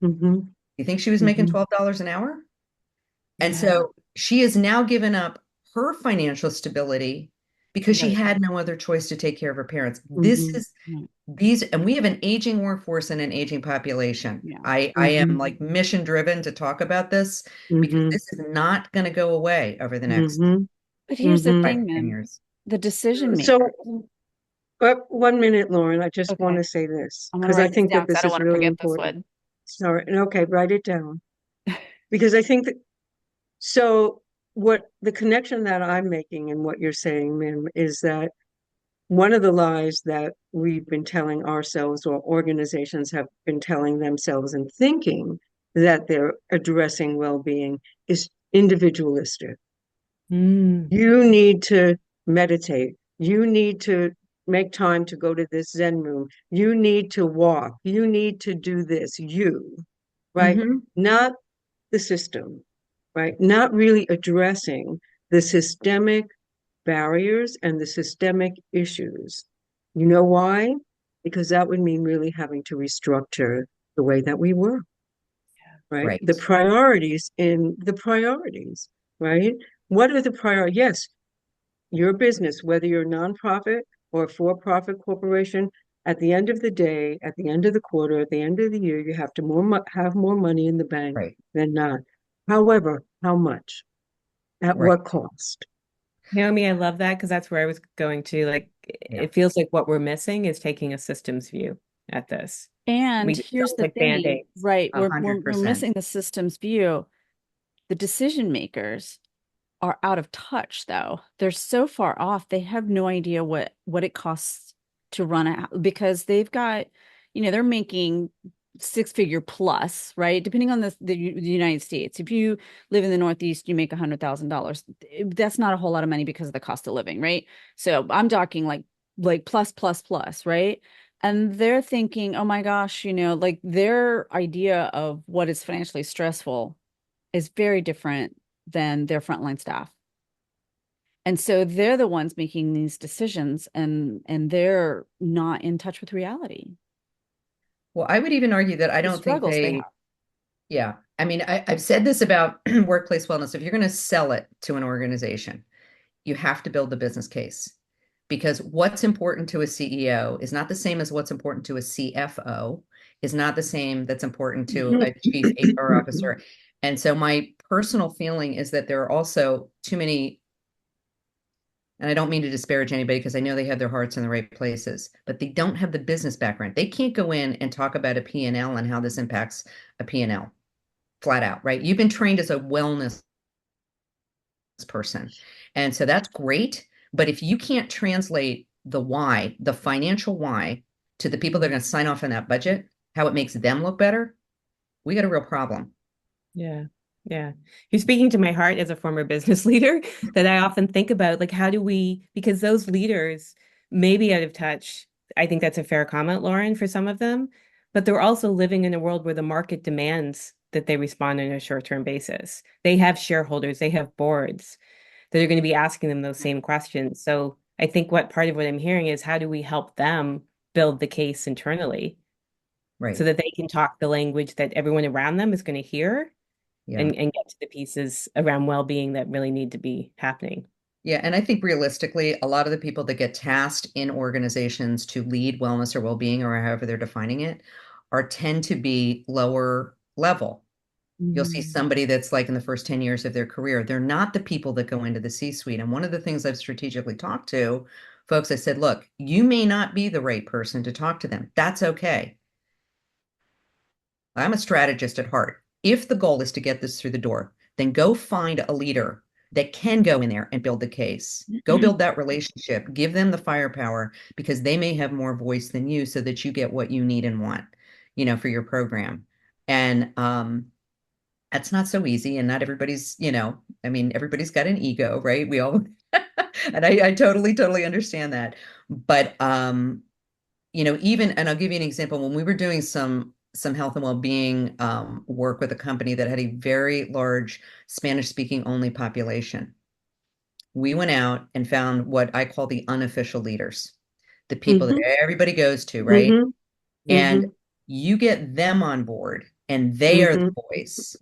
C: Mm-hmm.
B: You think she was making
C: Mm-hmm.
B: $12 an hour? And
D: Yeah.
B: so she has now given up her financial stability because she
A: Right.
B: had no other choice to take care of her parents. This
C: Mm-hmm.
B: is
A: Right.
B: these, and we have an aging workforce and an aging population.
A: Yeah.
B: I am
C: Mm-hmm.
B: like mission driven to talk about this because
C: Mm-hmm.
B: this is not going to go away over the next
C: Mm-hmm.
A: But here's the
C: Mm-hmm.
B: five
A: thing,
B: to 10
A: Mim,
B: years.
A: the decision
C: So,
A: makers.
C: but 1 minute, Lauren, I just want
A: Okay.
C: to say this
A: I'm gonna
C: because I
A: write this
C: think
A: down
C: that
A: because I
C: this
A: don't
C: is
A: want to
C: really
A: forget this
C: important.
A: one.
C: Sorry. Okay, write it down because I think that so what the connection that I'm making and what you're saying, Mim, is that one of the lies that we've been telling ourselves or organizations have been telling themselves and thinking that they're addressing well-being is individualistic.
D: Mm.
C: You need to meditate. You need to make time to go to this Zen room. You need to walk. You need to do this. You, right?
B: Mm-hmm.
C: Not the system, right? Not really addressing the systemic barriers and the systemic issues. You know why? Because that would mean really having to restructure the way that we work, right?
B: Right.
C: The priorities in the priorities, right? What are the priorities? Yes, your business, whether you're a nonprofit or a for-profit corporation, at the end of the day, at the end of the quarter, at the end of the year, you have to have more money in the bank
B: Right.
C: than not. However, how much? At
B: Right.
C: what cost?
D: Naomi, I love that because that's where I was going to. Like,
B: Yeah.
D: it feels like what we're missing is taking a systems view at this.
A: And
D: We
A: here's
D: don't
A: the
D: like
A: thing,
D: band-aids.
A: right?
B: A
A: We're
B: 100%.
A: missing the systems view. The decision makers are out of touch, though. They're so far off. They have no idea what it costs to run a because they've got, they're making six-figure plus, right? Depending on the United States. If you live in the Northeast, you make $100,000. That's not a whole lot of money because of the cost of living, right? So I'm talking like plus plus plus, right? And they're thinking, oh my gosh, like their idea of what is financially stressful is very different than their frontline staff. And so they're the ones making these decisions and they're not in touch with reality,
B: Well, I would even argue that I
A: the
B: don't think
A: struggles they
B: they,
A: have.
B: yeah. I mean, I've said this about workplace wellness. If you're going to sell it to an organization, you have to build the business case because what's important to a CEO is not the same as what's important to a CFO, is not the same that's important to a chief HR officer. And so my personal feeling is that there are also too many, and I don't mean to disparage anybody because I know they have their hearts in the right places, but they don't have the business background. They can't go in and talk about a P&L and how this impacts a P&L flat out, right? You've been trained as a wellness person. And so that's great. But if you can't translate the why, the financial why, to the people that are going to sign off on that budget, how it makes them look better, we got a real problem.
D: Yeah. Yeah. You're speaking to my heart as a former business leader that I often think about, like, how do we, because those leaders may be out of touch. I think that's a fair comment, Lauren, for some of them, but they're also living in a world where the market demands that they respond on a short-term basis. They have shareholders, they have boards that are going to be asking them those same questions. So I think what part of what I'm hearing is how do we help them build the case internally so
B: Right.
D: that they can talk the language that everyone around them is going to hear
B: Yeah.
D: and get to the pieces around well-being that really need to be happening.
B: Yeah. And I think realistically, a lot of the people that get tasked in organizations to lead wellness or well-being or however they're defining it are tend to be lower level. You'll see
D: Mm.
B: somebody that's like in the first 10 years of their career. They're not the people that go into the C-suite. And one of the things I've strategically talked to folks, I said, look, you may not be the right person to talk to them. That's okay. I'm a strategist at heart. If the goal is to get this through the door, then go find a leader that can go in there and build the case. Go build that relationship. Give them the firepower because they may have more voice than you so that you get what you need and want, for your program. And that's not so easy. And not everybody's, I mean, everybody's got an ego, right? We all, and I totally, totally understand that. But even, and I'll give you an example. When we were doing some health and well-being work with a company that had a very large Spanish speaking only population, we went out and found what I call the unofficial leaders, the people that
C: Mm-hmm.
B: everybody goes to, right?
C: Mm-hmm.
B: And
C: Mm-hmm.
B: you get them on board and they are the
C: Mhm.
B: voice,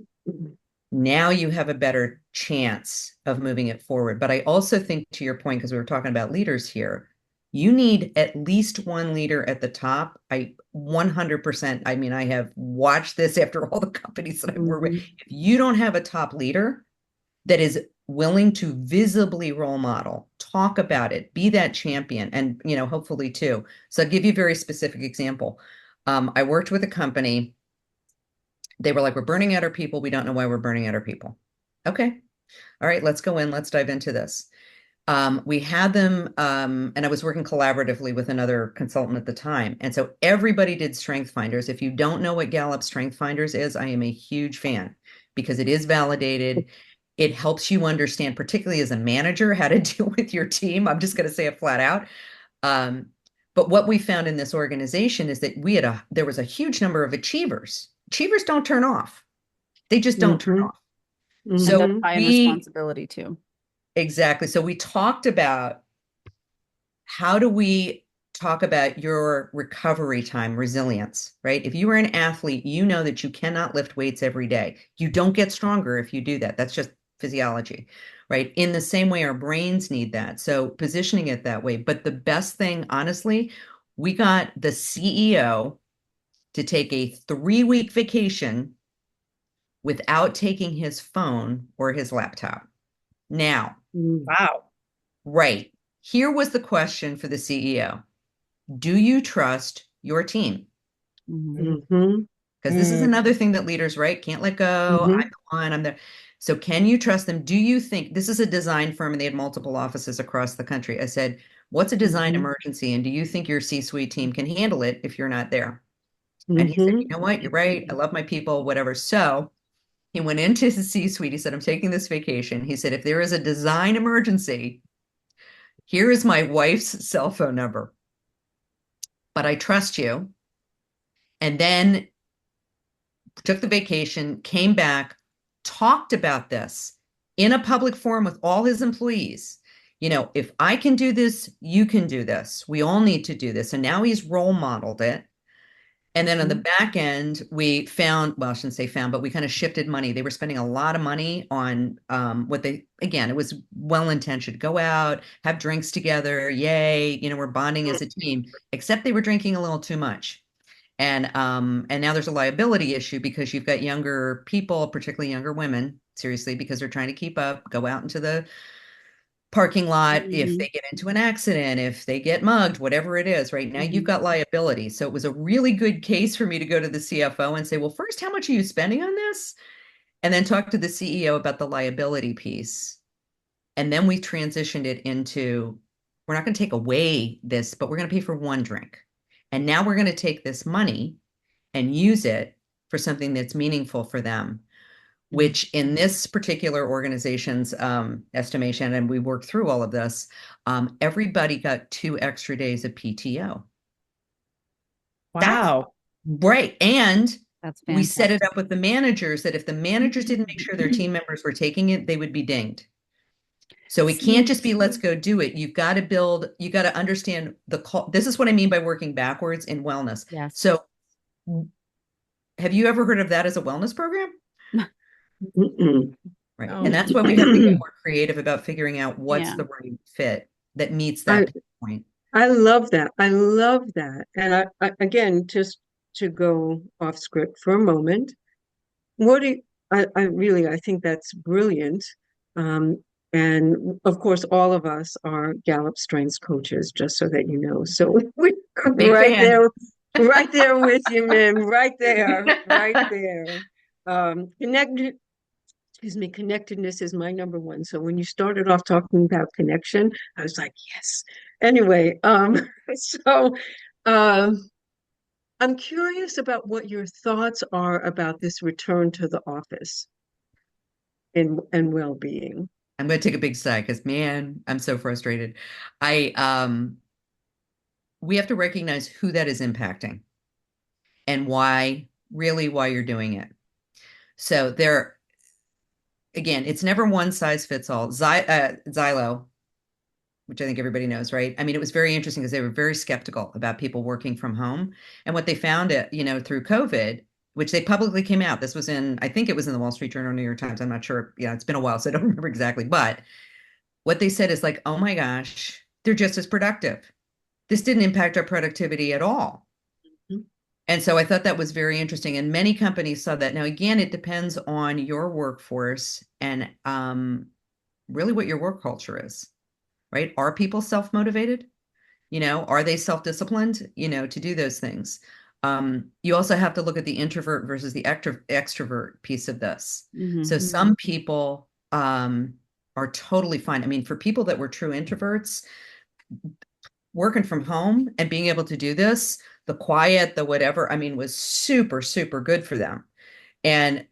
B: now you have a better chance of moving it forward. But I also think, to your point, because we were talking about leaders here, you need at least one leader at the top. I 100%, I mean, I have watched this after all the companies that I've worked with.
C: Mhm.
B: If you don't have a top leader that is willing to visibly role model, talk about it, be that champion, and, you know, hopefully too. So I'll give you a very specific example. I worked with a company. They were like, we're burning out our people. We don't know why we're burning out our people. Okay. All right, let's go in. Let's dive into this. We had them, and I was working collaboratively with another consultant at the time. And so everybody did strength finders. If you don't know what Gallup Strength Finders is, I am a huge fan because it is validated. It helps you understand, particularly as a manager, how to deal with your team. I'm just going to say it flat out. Um, but what we found in this organization is that there was a huge number of achievers. Achievers don't turn off. They just don't turn
C: Mhm.
B: off.
A: And
B: So
A: that's
C: Mhm.
A: high in
B: we
A: responsibility too.
B: exactly. So we talked about how do we talk about your recovery time, resilience, right? If you are an athlete, you know that you cannot lift weights every day. You don't get stronger if you do that. That's just physiology, right? In the same way, our brains need that. So positioning it that way. But the best thing, honestly, we got the CEO to take a 3-week vacation without taking his phone or his laptop. Now,
C: Mhm.
D: Wow.
B: right, here was the question for the CEO. Do you trust your team?
A: Mhm.
C: Mhm.
B: Because this is
D: Mm.
B: another thing that leaders, right, can't let go. I'm
C: Mhm.
B: the one, I'm there. So can you trust them? Do you think this is a design firm and they had multiple offices across the country? I said, what's a design
C: Mhm.
B: emergency? And do you think your C-suite team can handle it if you're not there? And he said, you
C: Mhm.
B: know what? You're right. I love my people, whatever. So he went into his C-suite. He said, I'm taking this vacation. He said, if there is a design emergency, here is my wife's cell phone number, but I trust you. And then took the vacation, came back, talked about this in a public forum with all his employees. You know, if I can do this, you can do this. We all need to do this. And now he's role modeled it. And then on the
C: Mhm.
B: back end, we found, well, I shouldn't say found, but we kind of shifted money. They were spending a lot of money on what they, again, it was well intentioned. Go out, have drinks together. Yay. You know, we're bonding as a team, except they were drinking a little too much. And now there's a liability issue because you've got younger people, particularly younger women, seriously, because they're trying to keep up, go out into the parking lot if
C: Mhm.
B: they get into an accident, if they get mugged, whatever it is. Right now, you've
C: Mhm.
B: got liability. So it was a really good case for me to go to the CFO and say, well, first, how much are you spending on this? And then talk to the CEO about the liability piece. And then we transitioned it into we're not going to take away this, but we're going to pay for one drink. And now we're going to take this money and use it for something that's meaningful for them, which in this particular organization's estimation, and we worked through all of this, everybody got 2 extra days of PTO. That's
D: Wow.
B: right. And
A: That's
B: we set it
A: fantastic.
B: up with the managers that if the managers didn't make sure their team members were taking it, they would be dinged. So it can't
A: See,
B: just be let's go do it. You've got to build, you got to understand the call. This is what I mean by working backwards in wellness.
A: yes.
B: So have you ever heard of that as a wellness program?
C: Mhm.
B: Right. And
D: Oh.
B: that's why we have to get more creative about figuring out what's
A: Yeah.
B: the right fit that meets
C: I
B: that pain point.
C: I love that. I love that. And again, just to go off script for a moment, what do you, I really I think that's brilliant. Um, and of course, all of us are Gallup Strengths coaches, just so that you know. So we're
B: Big fan.
C: right there with you, Mim, right there, right there. Connected, excuse me, connectedness is my number one. So when you started off talking about connection, I was like, yes. Anyway, so um, I'm curious about what your thoughts are about this return to the office and well-being.
B: I'm going to take a big sigh because man, I'm so frustrated. I we have to recognize who that is impacting and why, really why you're doing it. So there again, it's never one size fits all. Xylo, which I think everybody knows, right? I mean, it was very interesting because they were very skeptical about people working from home. And what they found, it, you know, through COVID which they publicly came out. This was in, I think it was in the Wall Street Journal, New York Times. I'm not sure. Yeah, it's been a while, so I don't remember exactly. But what they said is like, oh my gosh, they're just as productive. This didn't impact our productivity at all.
C: Mhm.
B: And so I thought that was very interesting. And many companies saw that. Now, again, it depends on your workforce and really what your work culture is, right? Are people self-motivated? Are they self-disciplined, to do those things? You also have to look at the introvert versus the extrovert piece of this.
A: Mm-hmm.
B: So some people are totally fine. I mean, for people that were true introverts, working from home and being able to do this, the quiet, the whatever, I mean, was super, super good for them.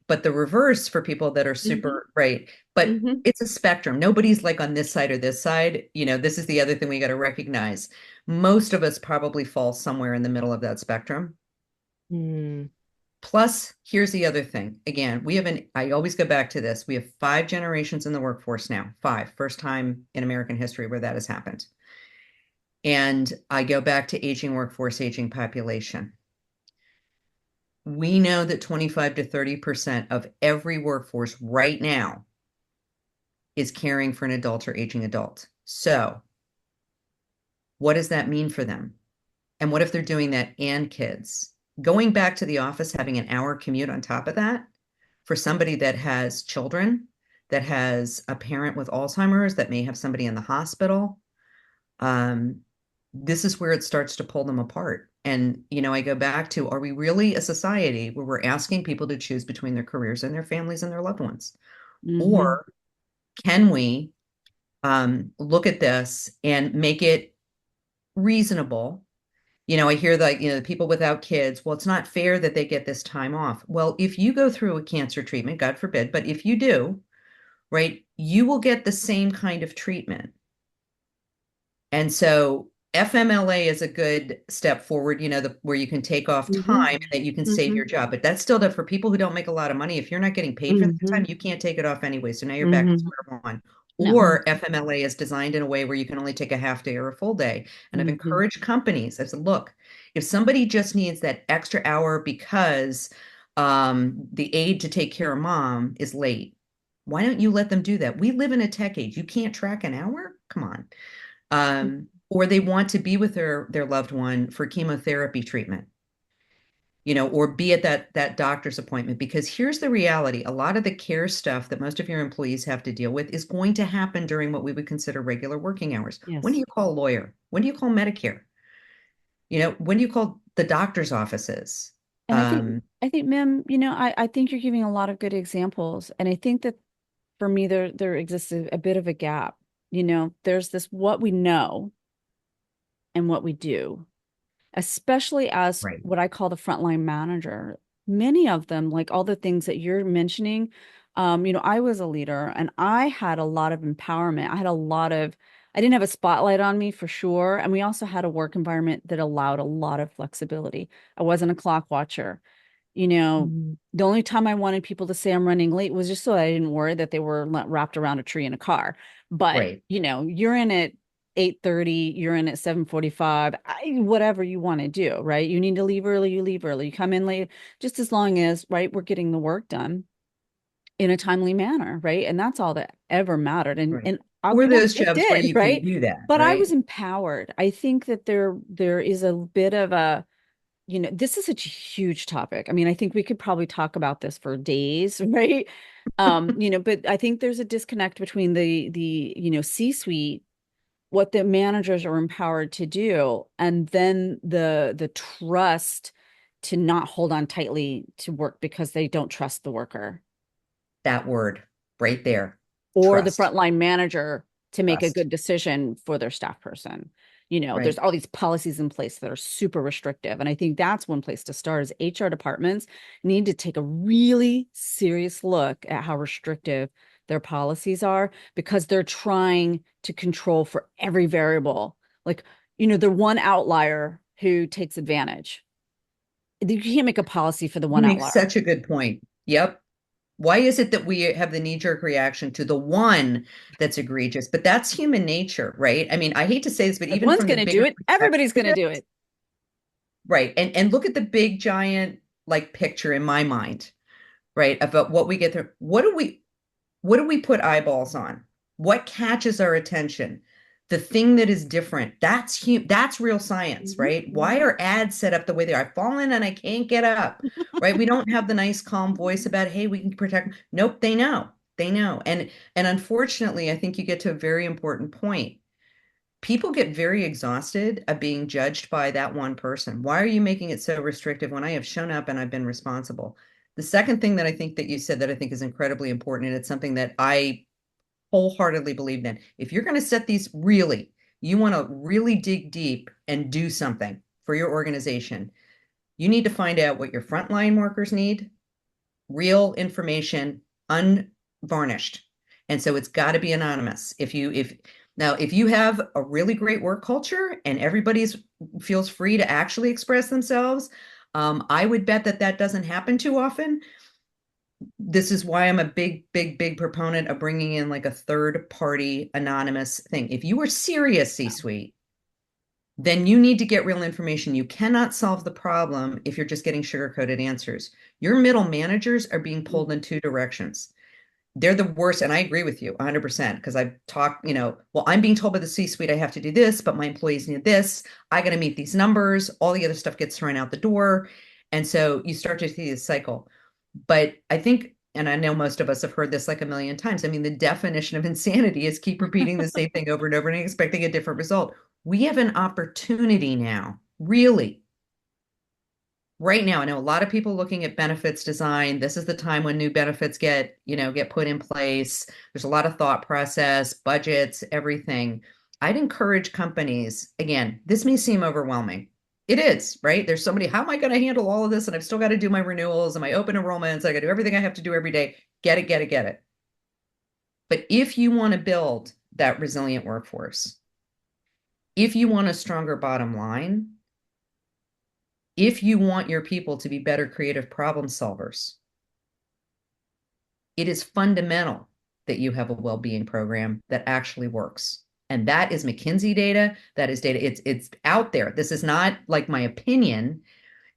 B: But the reverse for people that are
C: Mhm.
B: super, right. But
C: Mhm.
B: it's a spectrum. Nobody's like on this side or this side. This is the other thing we got to recognize. Most of us probably fall somewhere in the middle of that spectrum.
D: Mm.
B: Plus, here's the other thing. Again, I always go back to this. We have 5 generations in the workforce now, five, first time in American history where that has happened. And I go back to aging workforce, aging population. We know that 25 to 30% of every workforce right now is caring for an adult or aging adult. So, what does that mean for them? And what if they're doing that and kids? Going back to the office, having an hour commute on top of that for somebody that has children, that has a parent with Alzheimer's, that may have somebody in the hospital, um, this is where it starts to pull them apart. And, I go back to, are we really a society where we're asking people to choose between their careers and their families and their loved ones?
A: Mm-hmm.
B: Or can we look at this and make it reasonable? I hear that, the people without kids, well, it's not fair that they get this time off. Well, if you go through a cancer treatment, God forbid, but if you do, right, you will get the same kind of treatment. And so FMLA is a good step forward, where you can take off time
C: Mhm.
B: and that you can save your
C: Mhm.
B: job. But that's still for people who don't make a lot of money. If you're not getting paid for that time,
C: Mhm.
B: you can't take it off anyway. So now you're back to
C: Mhm.
B: square one.
A: No.
B: Or FMLA is designed in a way where you can only take a half day or a full day. And I've
C: Mhm.
B: encouraged companies, I said, look, if somebody just needs that extra hour because the aide to take care of mom is late, why don't you let them do that? We live in a tech age. You can't track an hour? Come on. Or they want to be with their loved one for chemotherapy treatment, or be at that doctor's appointment. Because here's the reality: a lot of the care stuff that most of your employees have to deal with is going to happen during what we would consider regular working hours. When do
A: Yes.
B: you call a lawyer? When do you call Medicare? When do you call the doctor's offices?
A: And I think, Mim, I think you're giving a lot of good examples. And I think that for me, there exists a bit of a gap. There's this what we know and what we do, especially as
B: Right.
A: what I call the frontline manager. Many of them, like all the things that you're mentioning, I was a leader and I had a lot of empowerment. I didn't have a spotlight on me for sure. And we also had a work environment that allowed a lot of flexibility. I wasn't a clock watcher. You know,
C: Mhm.
A: the only time I wanted people to say I'm running late was just so I didn't worry that they were wrapped around a tree in a car. But,
B: Right.
A: you're in at 8:30, you're in at 7:45, whatever you want to do, right? You need to leave early, you leave early. You come in late, just as long as, right, we're getting the work done in a timely manner, right? And that's all that ever mattered. And
B: Right.
A: and
B: Or those
A: it
B: jobs where
A: did,
B: you can
A: right?
B: do that,
A: But I was
B: right?
A: empowered. I think that there is a bit of a this is such a huge topic. I mean, I think we could probably talk about this for days, right? But I think there's a disconnect between the C-suite, what the managers are empowered to do, and then the trust to not hold on tightly to work because they don't trust the worker
B: That word right there.
A: or the
B: Trust.
A: frontline manager to make a
B: Trust.
A: good decision for their staff person. There's
B: Right.
A: all these policies in place that are super restrictive. And I think that's one place to start is HR departments need to take a really serious look at how restrictive their policies are because they're trying to control for every variable. Like, they're one outlier who takes advantage. You can't make a policy for the
B: You
A: one
B: make
A: outlier.
B: such a good point. Yep. Why is it that we have the knee-jerk reaction to the one that's egregious? But that's human nature, right? I mean, I hate to say this, but
A: If
B: even
A: one's
B: from the
A: going to do
B: bigger
A: it, everybody's going to
B: perspective,
A: do it.
B: right? And look at the big giant like picture in my mind, right? About what we get through. What do we put eyeballs on? What catches our attention? The thing that is different. That's real science, right? Why are ads set up the way they are? I've fallen and I can't get up, right? We don't have the nice calm voice about, hey, we can protect. Nope, they know. They know. And unfortunately, I think you get to a very important point. People get very exhausted of being judged by that one person. Why are you making it so restrictive when I have shown up and I've been responsible? The second thing that I think that you said that I think is incredibly important, and it's something that I wholeheartedly believe in. If you're going to set these really, you want to really dig deep and do something for your organization, you need to find out what your frontline workers need, real information, unvarnished. And so it's got to be anonymous. If you have a really great work culture and everybody's feels free to actually express themselves, I would bet that that doesn't happen too often. This is why I'm a big proponent of bringing in like a third party anonymous thing. If you are serious, C-suite, then you need to get real information. You cannot solve the problem if you're just getting sugar-coated answers. Your middle managers are being pulled in two directions. They're the worst. And I agree with you 100% because I've talked, well, I'm being told by the C-suite I have to do this, but my employees need this. I got to meet these numbers. All the other stuff gets thrown out the door. And so you start to see this cycle. But I think, and I know most of us have heard this like a million times. I mean, the definition of insanity is keep repeating the same thing over and over and expecting a different result. We have an opportunity now, really. Right now, I know a lot of people looking at benefits design. This is the time when new benefits get put in place. There's a lot of thought process, budgets, everything. I'd encourage companies, again, this may seem overwhelming. It is, right? There's somebody, how am I going to handle all of this? And I've still got to do my renewals and my open enrollments. I got to do everything I have to do every day. Get it. But if you want to build that resilient workforce, if you want a stronger bottom line, if you want your people to be better creative problem solvers, it is fundamental that you have a well-being program that actually works. And that is McKinsey data. That is data. It's out there. This is not like my opinion.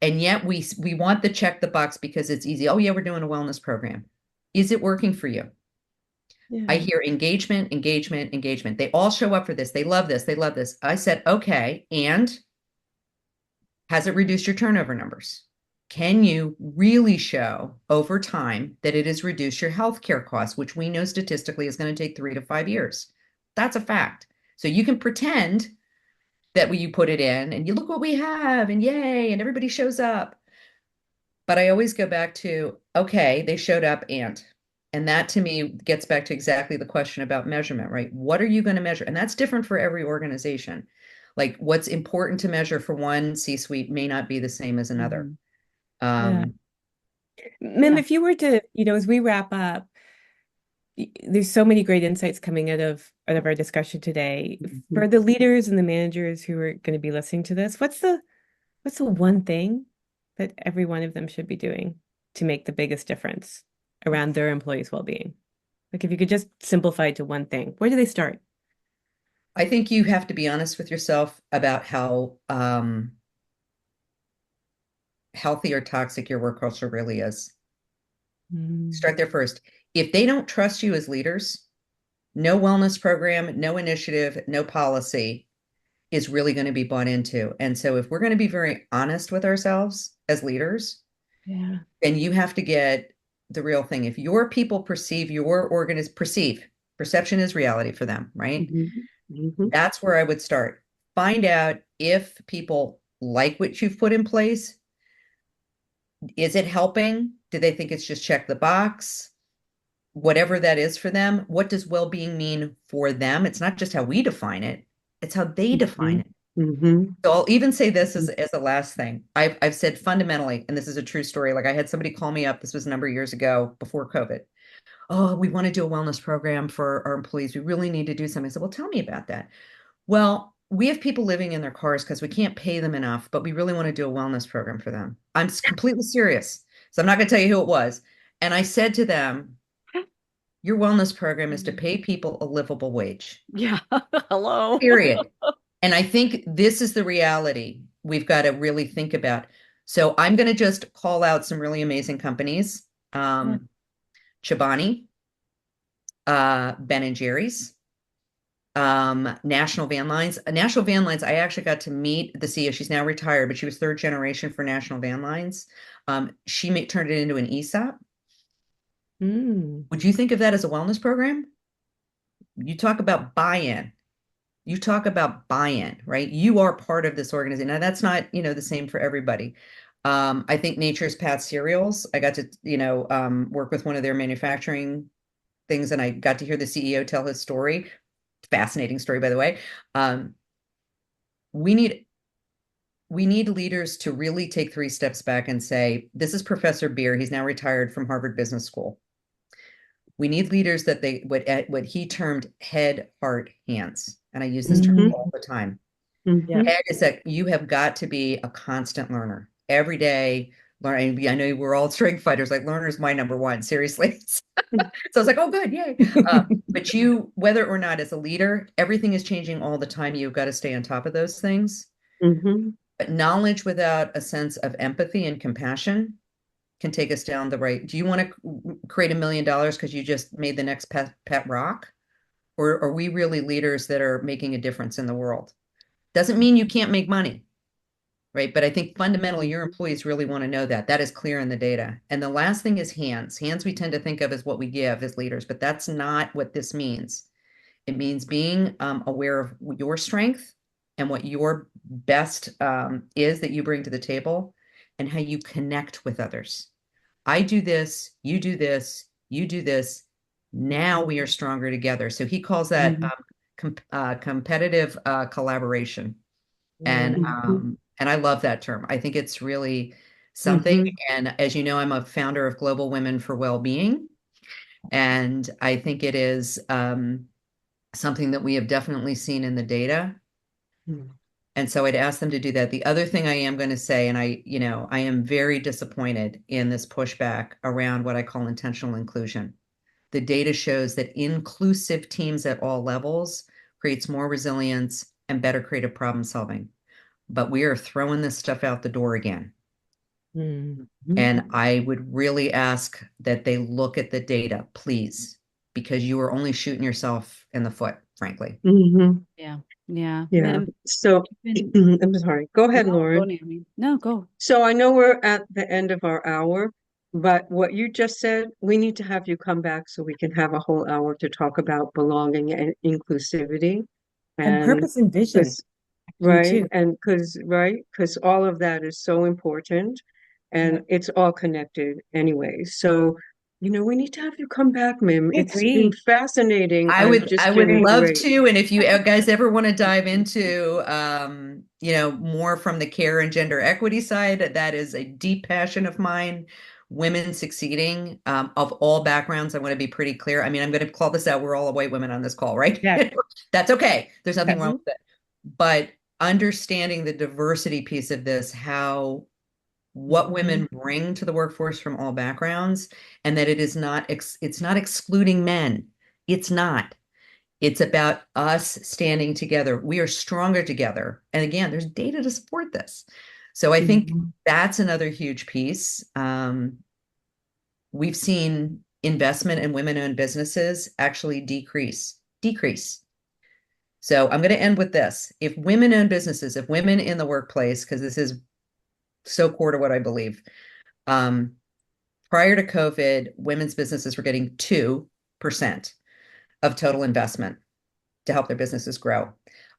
B: And yet we want to check the box because it's easy. Oh yeah, we're doing a wellness program. Is it working for you?
C: Yeah.
B: I hear engagement. They all show up for this. They love this. I said, okay, and has it reduced your turnover numbers? Can you really show over time that it has reduced your healthcare costs, which we know statistically is going to take 3 to 5 years? That's a fact. So you can pretend that when you put it in and you look what we have and yay, and everybody shows up. But I always go back to, okay, they showed up and that to me gets back to exactly the question about measurement, right? What are you going to measure? And that's different for every organization. Like what's important to measure for one C-suite may not be the same as another.
D: Yeah. Mim, if you were to, as we wrap up, there's so many great insights coming out of our discussion today. For the leaders and the managers who are going to be listening to this, what's the one thing that every one of them should be doing to make the biggest difference around their employees' well-being? Like if you could just simplify it to one thing, where do they start?
B: I think you have to be honest with yourself about how healthy or toxic your work culture really is. Start there first. If they don't trust you as leaders, no wellness program, no initiative, no policy is really going to be bought into. And so if we're going to be very honest with ourselves as leaders, then you have to get the real thing. If your people perceive your perception is reality for them, right? That's where I would start. Find out if people like what you've put in place. Is it helping? Do they think it's just check the box? Whatever that is for them, what does well-being mean for them? It's not just how we define it, it's how they define it. So I'll even say this as a last thing. I've said fundamentally, and this is a true story. Like I had somebody call me up, this was a number of years ago before COVID. Oh, we want to do a wellness program for our employees. We really need to do something. I said, well, tell me about that. Well, we have people living in their cars because we can't pay them enough, but we really want to do a wellness program for them. I'm completely serious. So I'm not going to tell you who it was. And I said to them, your wellness program is to pay people a livable wage.
A: Yeah. Hello.
B: Period. And I think this is the reality we've got to really think about. So I'm going to just call out some really amazing companies. Chobani, Ben and Jerry's, National Van Lines. National Van Lines, I actually got to meet the CEO. She's now retired, but she was third generation for National Van Lines. She turned it into an ESOP. Would you think of that as a wellness program? You talk about buy-in. You talk about buy-in, right? You are part of this organization. Now, that's not, the same for everybody. I think Nature's Path cereals, I got to, work with one of their manufacturing things, and I got to hear the CEO tell his story. Fascinating story, by the way. We need leaders to really take 3 steps back and say, this is Professor Beer. He's now retired from Harvard Business School. We need leaders that what he termed head, heart, hands. And I use this term all the time. Head is that you have got to be a constant learner every day. Learn. I know we're all strength fighters. Like, learner's my number one. Seriously. So I was like, oh, good, yay. But whether or not as a leader, everything is changing all the time. You've got to stay on top of those things. But knowledge without a sense of empathy and compassion can take us down the right. Do you want to create $1 million because you just made the next pet rock? Or are we really leaders that are making a difference in the world? Doesn't mean you can't make money, right? But I think fundamentally your employees really want to know that. That is clear in the data. And the last thing is hands. Hands we tend to think of as what we give as leaders, but that's not what this means. It means being aware of your strength and what your best is that you bring to the table, and how you connect with others. I do this, you do this, you do this. Now we are stronger together. So he calls that competitive collaboration. And I love that term. I think it's really something. And as you know, I'm a founder of Global Women for Wellbeing. And I think it is something that we have definitely seen in the data. And so I'd ask them to do that. The other thing I am going to say, and I am very disappointed in this pushback around what I call intentional inclusion. The data shows that inclusive teams at all levels creates more resilience and better creative problem solving. But we are throwing this stuff out the door again. And I would really ask that they look at the data, please, because you are only shooting yourself in the foot, frankly.
A: Yeah.
C: So I'm sorry. Go ahead, Lauren.
A: No, go.
C: So I know we're at the end of our hour, but what you just said, we need to have you come back so we can have a whole hour to talk about belonging and inclusivity
D: and purpose and vision.
C: Right. And because all of that is so important, and it's all connected anyway. So, we need to have you come back, Mim. It's been fascinating.
B: I would love to. And if you guys ever want to dive into, more from the care and gender equity side, that is a deep passion of mine. Women succeeding of all backgrounds. I want to be pretty clear. I mean, I'm going to call this out. We're all white women on this call, right?
D: Yeah.
B: That's okay. There's nothing wrong with it. But understanding the diversity piece of this, what women bring to the workforce from all backgrounds, and that it's not excluding men. It's not. It's about us standing together. We are stronger together. And again, there's data to support this. So I think that's another huge piece. We've seen investment in women-owned businesses actually decrease. So I'm going to end with this. If women-owned businesses, if women in the workplace, because this is so core to what I believe, prior to COVID, women's businesses were getting 2% of total investment to help their businesses grow.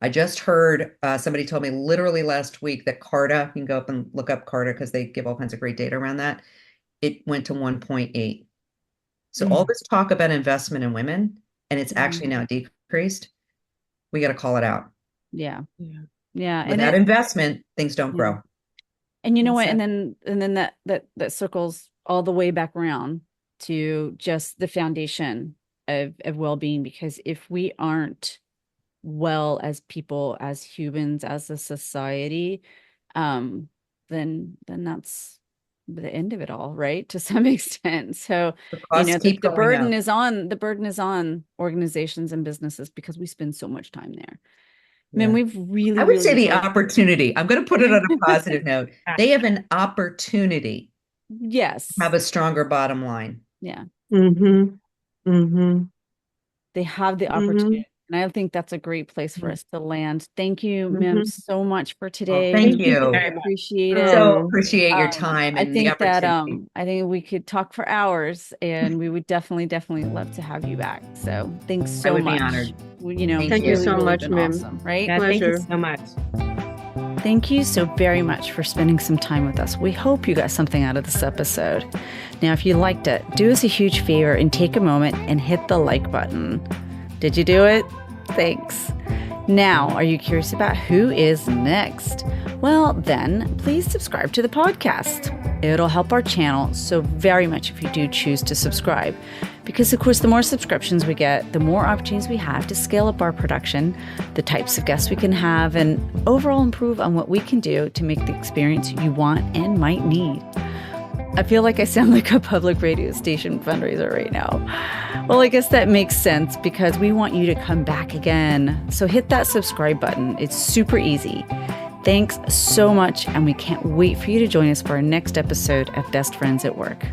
B: I just heard somebody told me literally last week that Carta, you can go up and look up Carta because they give all kinds of great data around that. It went to 1.8. So all this talk about investment in women, and it's actually now decreased. We got to call it out.
A: Yeah.
B: Without investment, things don't grow.
A: And you know what? And then that circles all the way back around to just the foundation of well-being, because if we aren't well as people, as humans, as a society, then that's the end of it all, right? To some extent. So, the burden is on organizations and businesses because we spend so much time there. Man,
C: Yeah.
A: we've really,
B: I would
A: really
B: say the
A: enjoyed-
B: opportunity. I'm going to put it on a positive note. They have an opportunity
A: Yes.
B: to have a stronger bottom line.
A: Yeah.
C: Mm-hmm. Mm-hmm.
A: They have the
C: Mm-hmm.
A: opportunity. And I think that's a great place for us to land. Thank you, Mim,
C: Mm-hmm.
A: so much for
B: Well,
A: today.
B: thank
A: We
B: you.
A: really
D: very much.
A: appreciate it.
B: So
C: Oh,
B: appreciate your time
A: I
B: and the
A: think that
B: opportunity.
A: I think we could talk for hours, and we would definitely love to have you back. So thanks
B: I
A: so
B: would be
A: much.
B: honored.
A: You know,
B: Thank
C: thank
B: you.
C: you
A: really,
C: so
A: really
C: much,
A: been
C: Mim.
A: awesome, right?
D: Yeah, thank you
C: Pleasure.
D: so much.
A: Thank you so very much for spending some time with us. We hope you got something out of this episode. Now, if you liked it, do us a huge favor and take a moment and hit the like button. Did you do it? Thanks. Now, are you curious about who is next? Well, then please subscribe to the podcast. It'll help our channel so very much if you do choose to subscribe. Because, of course, the more subscriptions we get, the more opportunities we have to scale up our production, the types of guests we can have, and overall improve on what we can do to make the experience you want and might need. I feel like I sound like a public radio station fundraiser right now. Well, I guess that makes sense because we want you to come back again. So hit that subscribe button. It's super easy. Thanks so much, and we can't wait for you to join us for our next episode of Best Friends at Work.